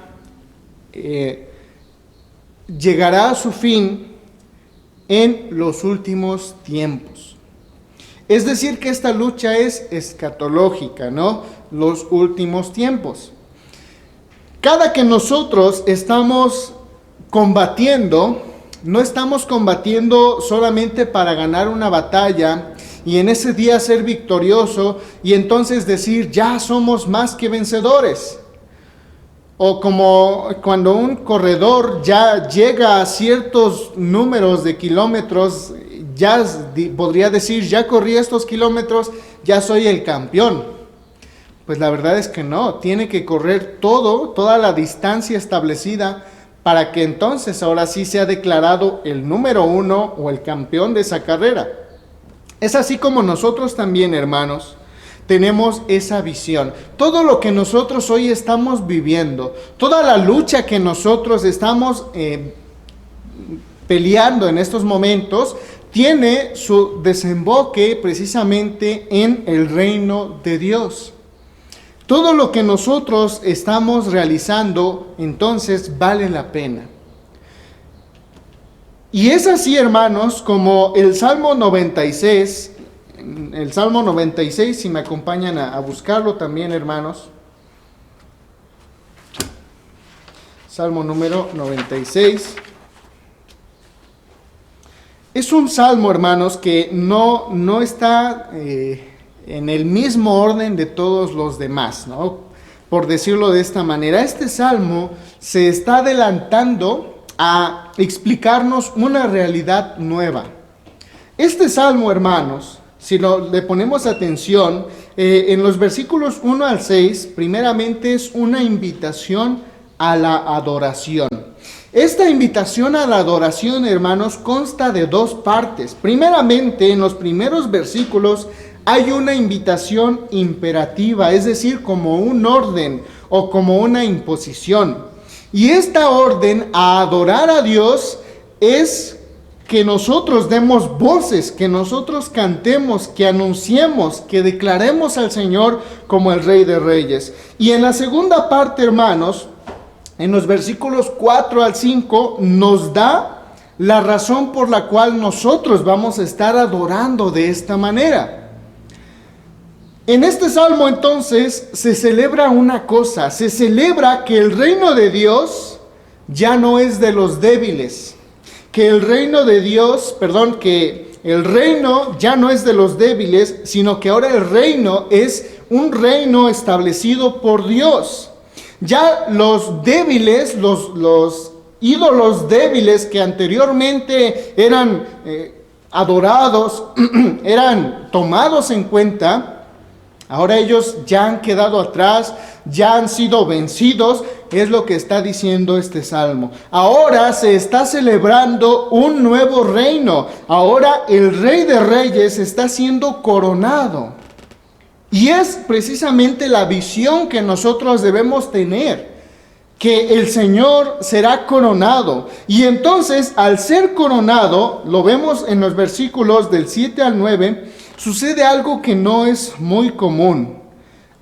llegará a su fin en los últimos tiempos. Es decir, que esta lucha es escatológica, ¿no? Los últimos tiempos. Cada que nosotros estamos combatiendo, no estamos combatiendo solamente para ganar una batalla y en ese día ser victorioso y entonces decir, ya somos más que vencedores. O como cuando un corredor ya llega a ciertos números de kilómetros, ya podría decir, ya corrí estos kilómetros, ya soy el campeón. Pues la verdad es que no, tiene que correr toda la distancia establecida para que entonces ahora sí sea declarado el número 1 o el campeón de esa carrera. Es así como nosotros también, hermanos, tenemos esa visión. Todo lo que nosotros hoy estamos viviendo, toda la lucha que nosotros estamos peleando en estos momentos, tiene su desemboque precisamente en el reino de Dios. Todo lo que nosotros estamos realizando, entonces, vale la pena. Y es así, hermanos, como el Salmo 96, si me acompañan a buscarlo también, hermanos. Salmo número 96. Es un salmo, hermanos, que no está en el mismo orden de todos los demás, ¿no? Por decirlo de esta manera. Este salmo se está adelantando a explicarnos una realidad nueva. Este salmo, hermanos, si le ponemos atención, en los versículos 1 al 6, primeramente es una invitación a la adoración. Esta invitación a la adoración, hermanos, consta de dos partes. Primeramente, en los primeros versículos hay una invitación imperativa, es decir, como un orden o como una imposición. Y esta orden a adorar a Dios es que nosotros demos voces, que nosotros cantemos, que anunciemos, que declaremos al Señor como el Rey de Reyes. Y en la segunda parte, hermanos, en los versículos 4 al 5, nos da la razón por la cual nosotros vamos a estar adorando de esta manera. En este salmo, entonces, se celebra una cosa. Se celebra que el reino de Dios ya no es de los débiles. Que el reino ya no es de los débiles, sino que ahora el reino es un reino establecido por Dios. Ya los débiles, los ídolos débiles que anteriormente eran adorados, eran tomados en cuenta, ahora ellos ya han quedado atrás, ya han sido vencidos, es lo que está diciendo este salmo. Ahora se está celebrando un nuevo reino, ahora el Rey de Reyes está siendo coronado. Y es precisamente la visión que nosotros debemos tener, que el Señor será coronado. Y entonces, al ser coronado, lo vemos en los versículos del 7 al 9, sucede algo que no es muy común.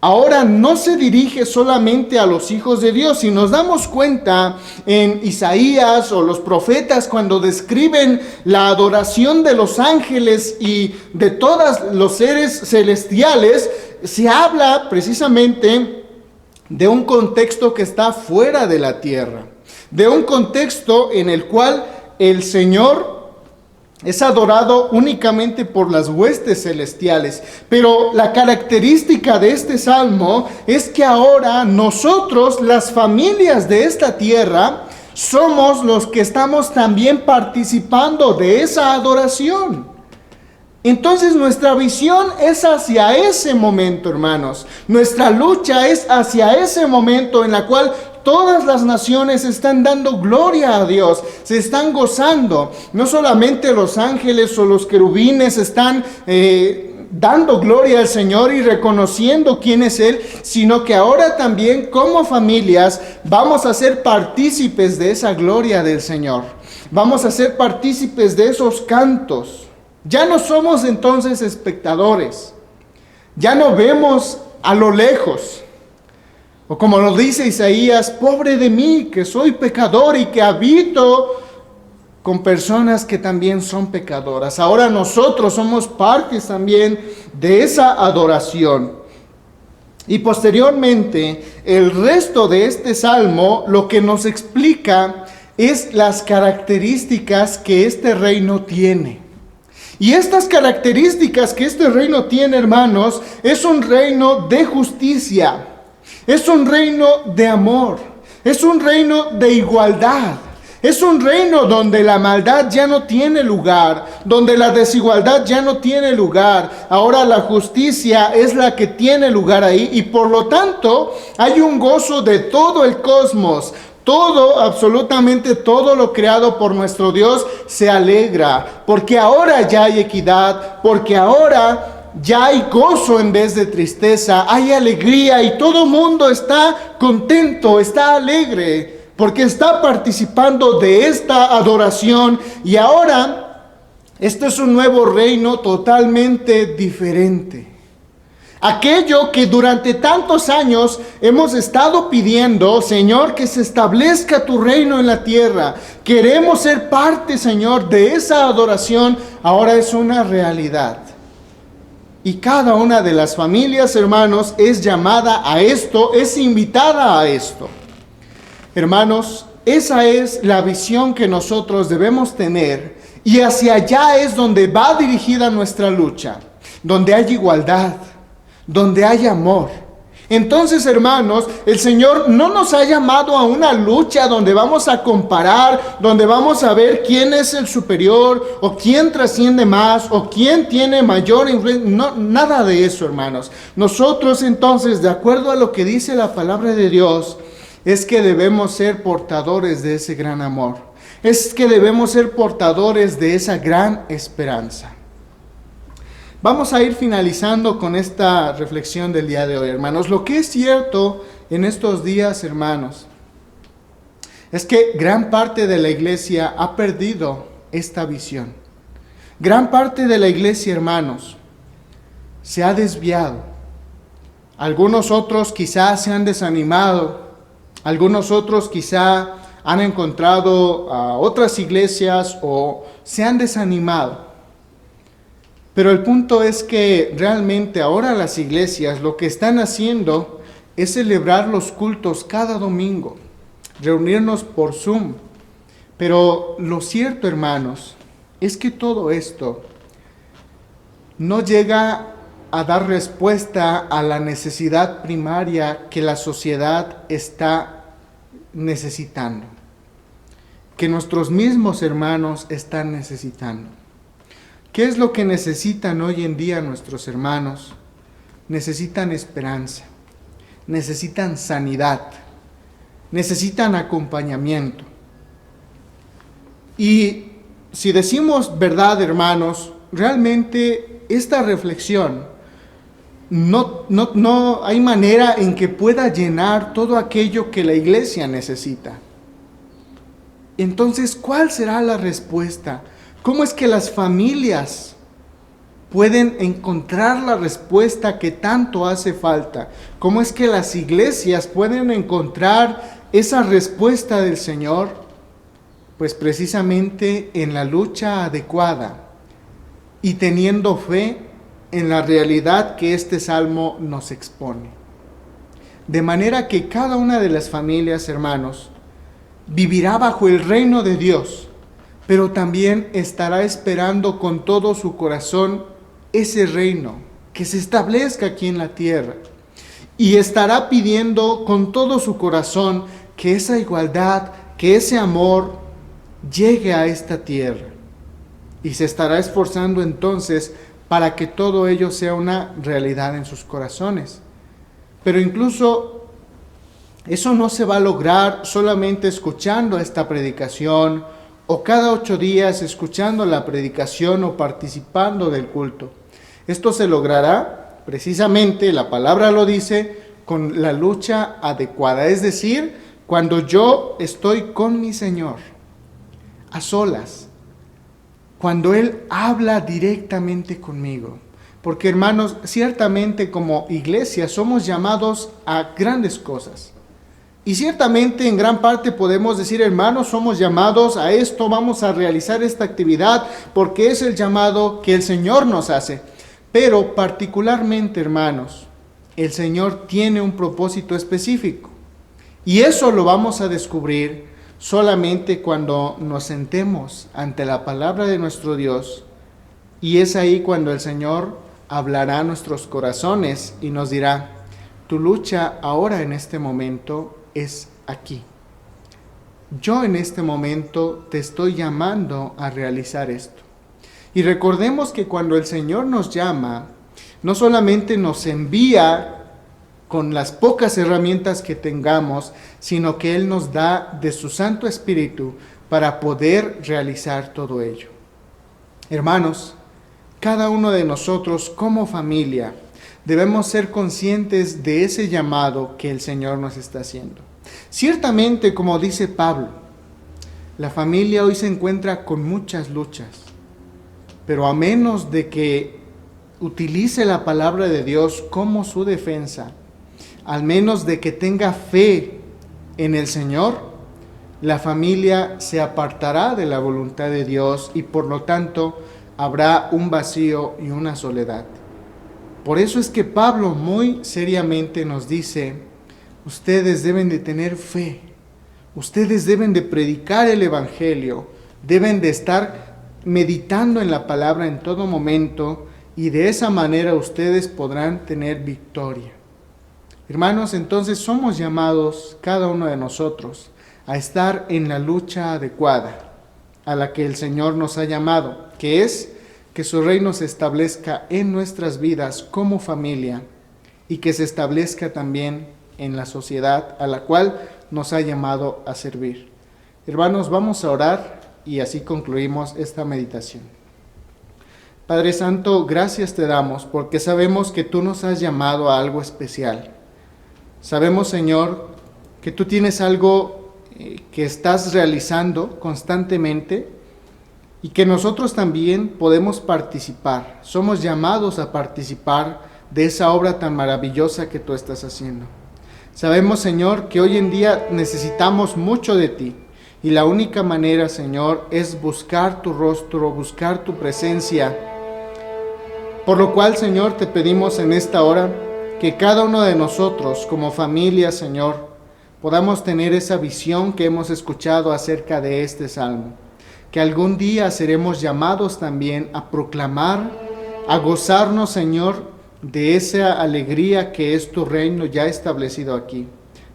Ahora no se dirige solamente a los hijos de Dios. Si nos damos cuenta en Isaías o los profetas cuando describen la adoración de los ángeles y de todos los seres celestiales, se habla precisamente de un contexto que está fuera de la tierra, de un contexto en el cual el Señor es adorado únicamente por las huestes celestiales. Pero la característica de este salmo es que ahora nosotros, las familias de esta tierra, somos los que estamos también participando de esa adoración. Entonces nuestra visión es hacia ese momento, hermanos. Nuestra lucha es hacia ese momento en la cual todas las naciones están dando gloria a Dios, se están gozando. No solamente los ángeles o los querubines están dando gloria al Señor y reconociendo quién es Él, sino que ahora también como familias vamos a ser partícipes de esa gloria del Señor. Vamos a ser partícipes de esos cantos. Ya no somos entonces espectadores. Ya no vemos a lo lejos. O como lo dice Isaías, pobre de mí, que soy pecador y que habito con personas que también son pecadoras. Ahora nosotros somos partes también de esa adoración. Y posteriormente, el resto de este salmo lo que nos explica es las características que este reino tiene. Y estas características que este reino tiene, hermanos, es un reino de justicia. Es un reino de amor, es un reino de igualdad, es un reino donde la maldad ya no tiene lugar, donde la desigualdad ya no tiene lugar. Ahora la justicia es la que tiene lugar ahí y por lo tanto hay un gozo de todo el cosmos. Todo, absolutamente todo lo creado por nuestro Dios se alegra, porque ahora ya hay equidad, porque ahora ya hay gozo en vez de tristeza, hay alegría y todo el mundo está contento, está alegre, porque está participando de esta adoración. Y ahora, este es un nuevo reino totalmente diferente. Aquello que durante tantos años hemos estado pidiendo, Señor, que se establezca tu reino en la tierra. Queremos ser parte, Señor, de esa adoración, ahora es una realidad. Y cada una de las familias, hermanos, es llamada a esto, es invitada a esto. Hermanos, esa es la visión que nosotros debemos tener y hacia allá es donde va dirigida nuestra lucha, donde hay igualdad, donde hay amor. Entonces, hermanos, el Señor no nos ha llamado a una lucha donde vamos a comparar, donde vamos a ver quién es el superior, o quién trasciende más, o quién tiene mayor influencia. No, nada de eso, hermanos. Nosotros, entonces, de acuerdo a lo que dice la palabra de Dios, es que debemos ser portadores de ese gran amor. Es que debemos ser portadores de esa gran esperanza. Vamos a ir finalizando con esta reflexión del día de hoy, hermanos. Lo que es cierto en estos días, hermanos, es que gran parte de la iglesia ha perdido esta visión. Gran parte de la iglesia, hermanos, se ha desviado. Algunos otros quizás se han desanimado. Algunos otros quizá han encontrado a otras iglesias o se han desanimado. Pero el punto es que realmente ahora las iglesias lo que están haciendo es celebrar los cultos cada domingo, reunirnos por Zoom. Pero lo cierto, hermanos, es que todo esto no llega a dar respuesta a la necesidad primaria que la sociedad está necesitando, que nuestros mismos hermanos están necesitando. ¿Qué es lo que necesitan hoy en día nuestros hermanos? Necesitan esperanza, necesitan sanidad, necesitan acompañamiento. Y si decimos verdad, hermanos, realmente esta reflexión no hay manera en que pueda llenar todo aquello que la iglesia necesita. Entonces, ¿cuál será la respuesta? ¿Cómo es que las familias pueden encontrar la respuesta que tanto hace falta? ¿Cómo es que las iglesias pueden encontrar esa respuesta del Señor? Pues precisamente en la lucha adecuada y teniendo fe en la realidad que este salmo nos expone. de manera que cada una de las familias, hermanos, vivirá bajo el reino de Dios, pero también estará esperando con todo su corazón ese reino que se establezca aquí en la tierra. Y estará pidiendo con todo su corazón que esa igualdad, que ese amor llegue a esta tierra. Y se estará esforzando entonces para que todo ello sea una realidad en sus corazones. Pero incluso eso no se va a lograr solamente escuchando esta predicación o cada 8 días escuchando la predicación o participando del culto. Esto se logrará precisamente, la palabra lo dice, con la lucha adecuada. Es decir, cuando yo estoy con mi Señor, a solas, cuando Él habla directamente conmigo. Porque, hermanos, ciertamente como iglesia somos llamados a grandes cosas. Y ciertamente en gran parte podemos decir, hermanos, somos llamados a esto, vamos a realizar esta actividad, porque es el llamado que el Señor nos hace. Pero particularmente, hermanos, el Señor tiene un propósito específico. Y eso lo vamos a descubrir solamente cuando nos sentemos ante la palabra de nuestro Dios. Y es ahí cuando el Señor hablará a nuestros corazones y nos dirá, tu lucha ahora en este momento es aquí. Yo en este momento te estoy llamando a realizar esto. Y recordemos que cuando el Señor nos llama, no solamente nos envía con las pocas herramientas que tengamos, sino que Él nos da de su Santo Espíritu para poder realizar todo ello. Hermanos, cada uno de nosotros como familia debemos ser conscientes de ese llamado que el Señor nos está haciendo. Ciertamente, como dice Pablo, la familia hoy se encuentra con muchas luchas, pero a menos de que utilice la palabra de Dios como su defensa, al menos de que tenga fe en el Señor, la familia se apartará de la voluntad de Dios y por lo tanto habrá un vacío y una soledad. Por eso es que Pablo muy seriamente nos dice, ustedes deben de tener fe, ustedes deben de predicar el Evangelio, deben de estar meditando en la palabra en todo momento y de esa manera ustedes podrán tener victoria. Hermanos, entonces somos llamados, cada uno de nosotros, a estar en la lucha adecuada a la que el Señor nos ha llamado, que es que su reino se establezca en nuestras vidas como familia y que se establezca también en la sociedad a la cual nos ha llamado a servir. Hermanos, vamos a orar y así concluimos esta meditación. Padre Santo, gracias te damos porque sabemos que tú nos has llamado a algo especial. Sabemos, Señor, que tú tienes algo que estás realizando constantemente y que nosotros también podemos participar. Somos llamados a participar de esa obra tan maravillosa que tú estás haciendo. Sabemos, Señor, que hoy en día necesitamos mucho de ti. Y la única manera, Señor, es buscar tu rostro, buscar tu presencia. Por lo cual, Señor, te pedimos en esta hora que cada uno de nosotros, como familia, Señor, podamos tener esa visión que hemos escuchado acerca de este salmo. Que algún día seremos llamados también a proclamar, a gozarnos, Señor, de esa alegría que es tu reino ya establecido aquí.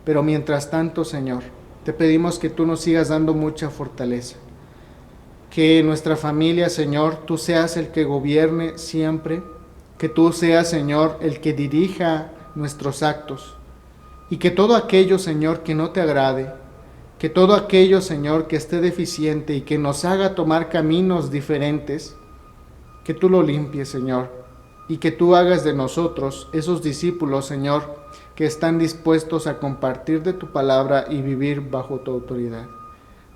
Pero mientras tanto, Señor, te pedimos que tú nos sigas dando mucha fortaleza. Que nuestra familia, Señor, tú seas el que gobierne siempre. Que tú seas, Señor, el que dirija nuestros actos. Y que todo aquello, Señor, que no te agrade, que todo aquello, Señor, que esté deficiente y que nos haga tomar caminos diferentes, que tú lo limpies, Señor. Y que tú hagas de nosotros esos discípulos, Señor, que están dispuestos a compartir de tu palabra y vivir bajo tu autoridad.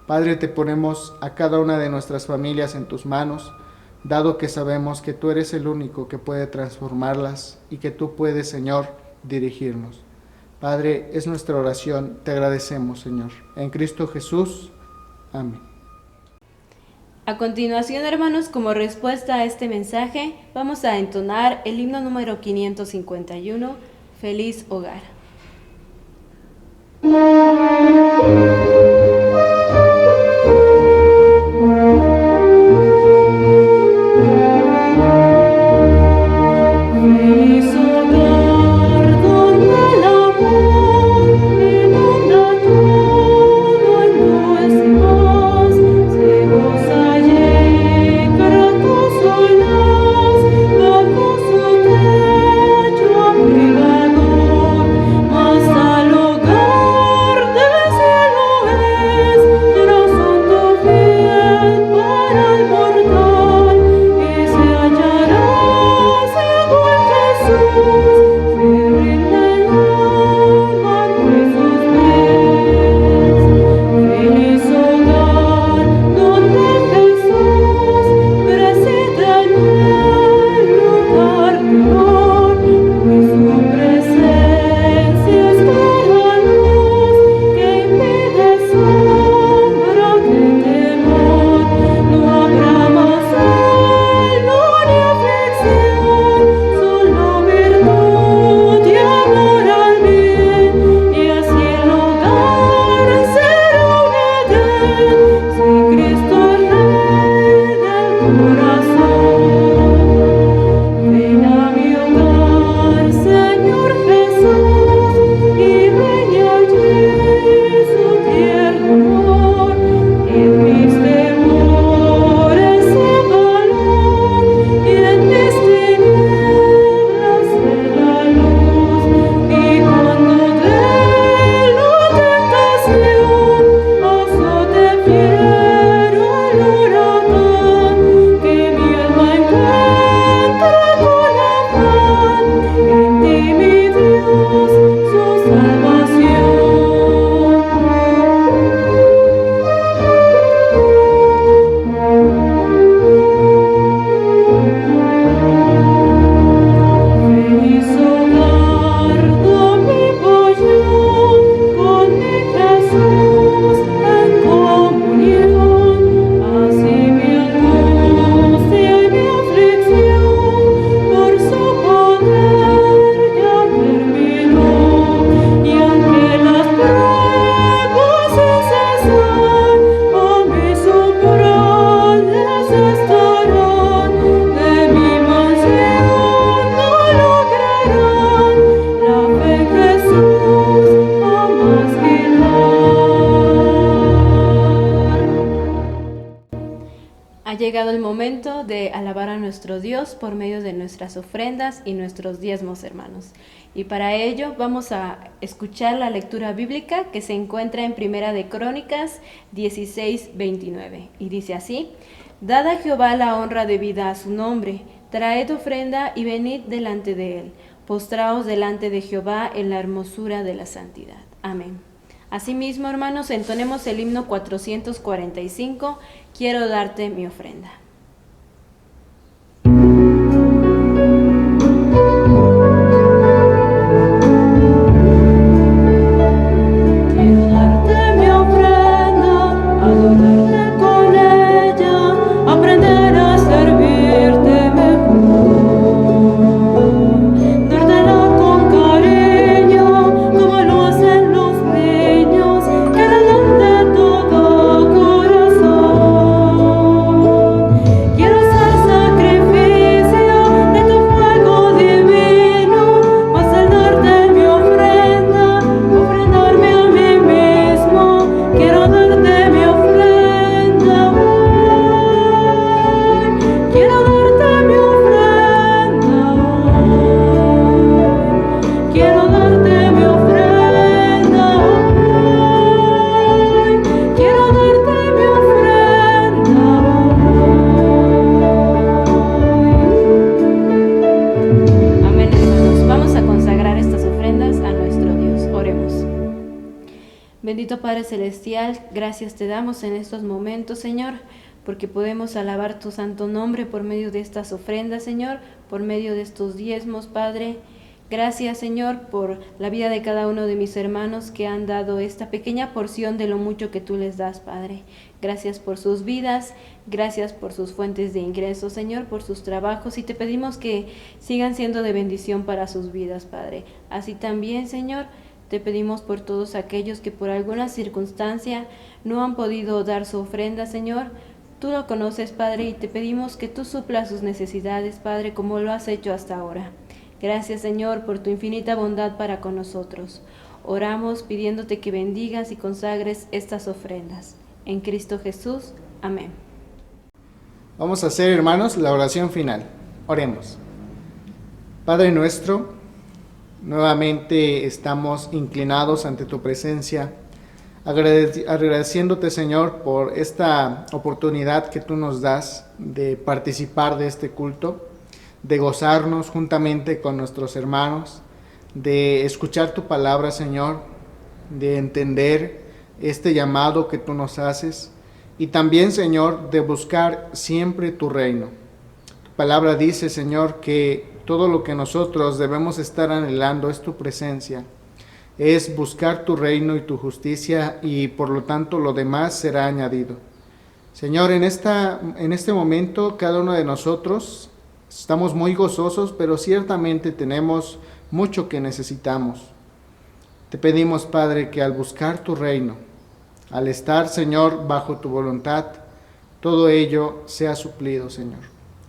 Padre, te ponemos a cada una de nuestras familias en tus manos, dado que sabemos que tú eres el único que puede transformarlas y que tú puedes, Señor, dirigirnos. Padre, es nuestra oración, te agradecemos, Señor. En Cristo Jesús. Amén. A continuación, hermanos, como respuesta a este mensaje, vamos a entonar el himno número 551, Feliz Hogar. llegado el momento de alabar a nuestro Dios por medio de nuestras ofrendas y nuestros diezmos, hermanos. Y para ello vamos a escuchar la lectura bíblica que se encuentra en Primera de Crónicas 16:29. Y dice así: Dad a Jehová la honra debida a su nombre, traed ofrenda y venid delante de él. Postraos delante de Jehová en la hermosura de la santidad. Amén. Asimismo, hermanos, entonemos el himno 445, Quiero darte mi ofrenda. Bendito Padre Celestial, gracias te damos en estos momentos, Señor, porque podemos alabar tu santo nombre por medio de estas ofrendas, Señor, por medio de estos diezmos, Padre. Gracias, Señor, por la vida de cada uno de mis hermanos que han dado esta pequeña porción de lo mucho que tú les das, Padre. Gracias por sus vidas, gracias por sus fuentes de ingresos, Señor, por sus trabajos, y te pedimos que sigan siendo de bendición para sus vidas, Padre. Así también, Señor, Te pedimos por todos aquellos que por alguna circunstancia no han podido dar su ofrenda, Señor. Tú lo conoces, Padre, y te pedimos que tú suplas sus necesidades, Padre, como lo has hecho hasta ahora. Gracias, Señor, por tu infinita bondad para con nosotros. Oramos pidiéndote que bendigas y consagres estas ofrendas. En Cristo Jesús. Amén. Vamos a hacer, hermanos, la oración final. Oremos. Padre nuestro, nuevamente estamos inclinados ante tu presencia, agradeciéndote, Señor, por esta oportunidad que tú nos das de participar de este culto, de gozarnos juntamente con nuestros hermanos, de escuchar tu palabra, Señor, de entender este llamado que tú nos haces y también, Señor, de buscar siempre tu reino. Tu palabra dice, Señor, que todo lo que nosotros debemos estar anhelando es tu presencia, es buscar tu reino y tu justicia, y por lo tanto lo demás será añadido. Señor, en este momento cada uno de nosotros estamos muy gozosos, pero ciertamente tenemos mucho que necesitamos. Te pedimos, Padre, que al buscar tu reino, al estar, Señor, bajo tu voluntad, todo ello sea suplido, Señor.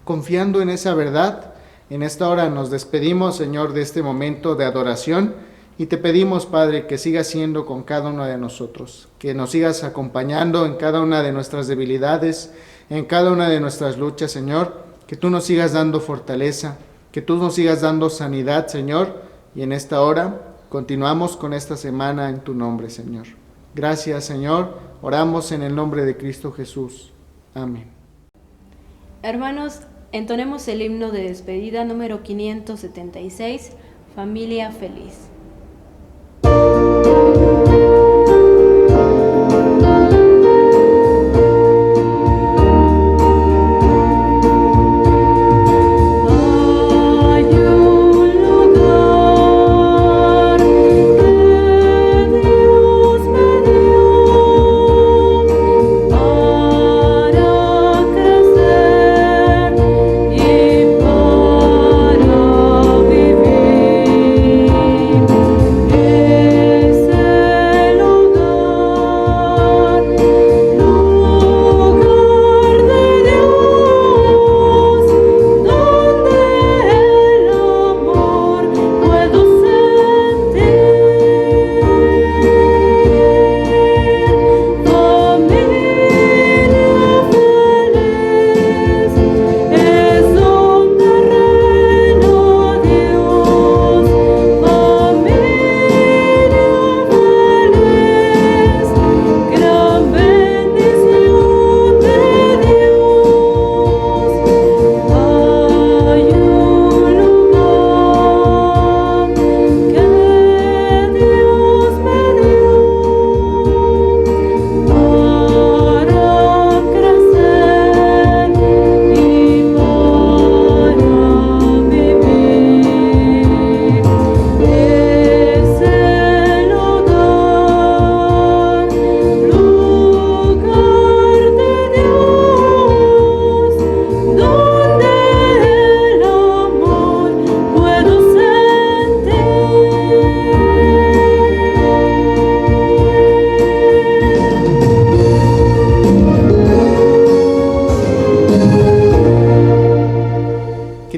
Confiando en esa verdad, en esta hora nos despedimos, Señor, de este momento de adoración, y te pedimos, Padre, que sigas siendo con cada uno de nosotros, que nos sigas acompañando en cada una de nuestras debilidades, en cada una de nuestras luchas, Señor, que tú nos sigas dando fortaleza, que tú nos sigas dando sanidad, Señor, y en esta hora continuamos con esta semana en tu nombre, Señor. Gracias, Señor. Oramos en el nombre de Cristo Jesús. Amén. Hermanos, entonemos el himno de despedida número 576, Familia Feliz.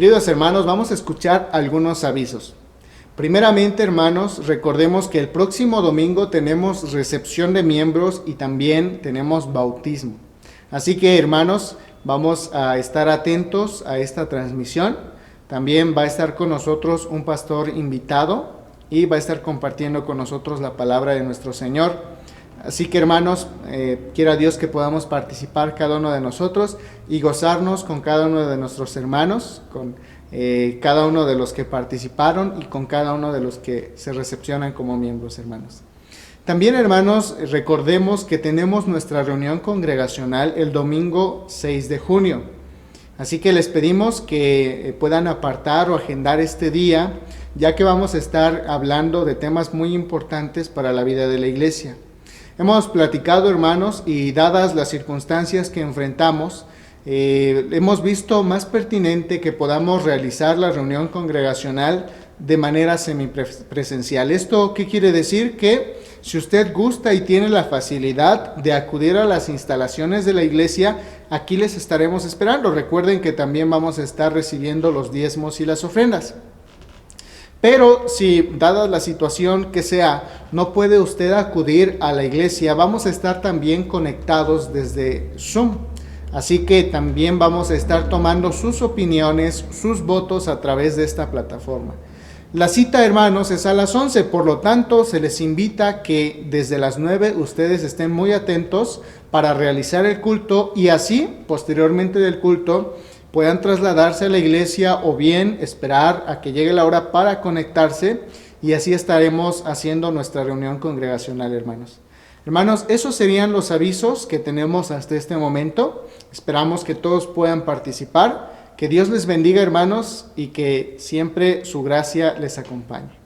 Queridos hermanos, vamos a escuchar algunos avisos. Primeramente, hermanos, recordemos que el próximo domingo tenemos recepción de miembros y también tenemos bautismo. Así que, hermanos, vamos a estar atentos a esta transmisión. También va a estar con nosotros un pastor invitado y va a estar compartiendo con nosotros la palabra de nuestro Señor. Así que, hermanos, quiera Dios que podamos participar cada uno de nosotros y gozarnos con cada uno de nuestros hermanos, con cada uno de los que participaron y con cada uno de los que se recepcionan como miembros, hermanos. También, hermanos, recordemos que tenemos nuestra reunión congregacional el domingo 6 de junio. Así que les pedimos que puedan apartar o agendar este día, ya que vamos a estar hablando de temas muy importantes para la vida de la iglesia. Hemos platicado, hermanos, y dadas las circunstancias que enfrentamos, hemos visto más pertinente que podamos realizar la reunión congregacional de manera semipresencial. ¿Esto qué quiere decir? Que si usted gusta y tiene la facilidad de acudir a las instalaciones de la iglesia, aquí les estaremos esperando. Recuerden que también vamos a estar recibiendo los diezmos y las ofrendas. Pero si, dada la situación que sea, no puede usted acudir a la iglesia, vamos a estar también conectados desde Zoom. Así que también vamos a estar tomando sus opiniones, sus votos a través de esta plataforma. La cita, hermanos, es a las 11, por lo tanto, se les invita que desde las 9 ustedes estén muy atentos para realizar el culto y así, posteriormente del culto, puedan trasladarse a la iglesia o bien esperar a que llegue la hora para conectarse y así estaremos haciendo nuestra reunión congregacional, hermanos. Hermanos, esos serían los avisos que tenemos hasta este momento. Esperamos que todos puedan participar. Que Dios les bendiga, hermanos, y que siempre su gracia les acompañe.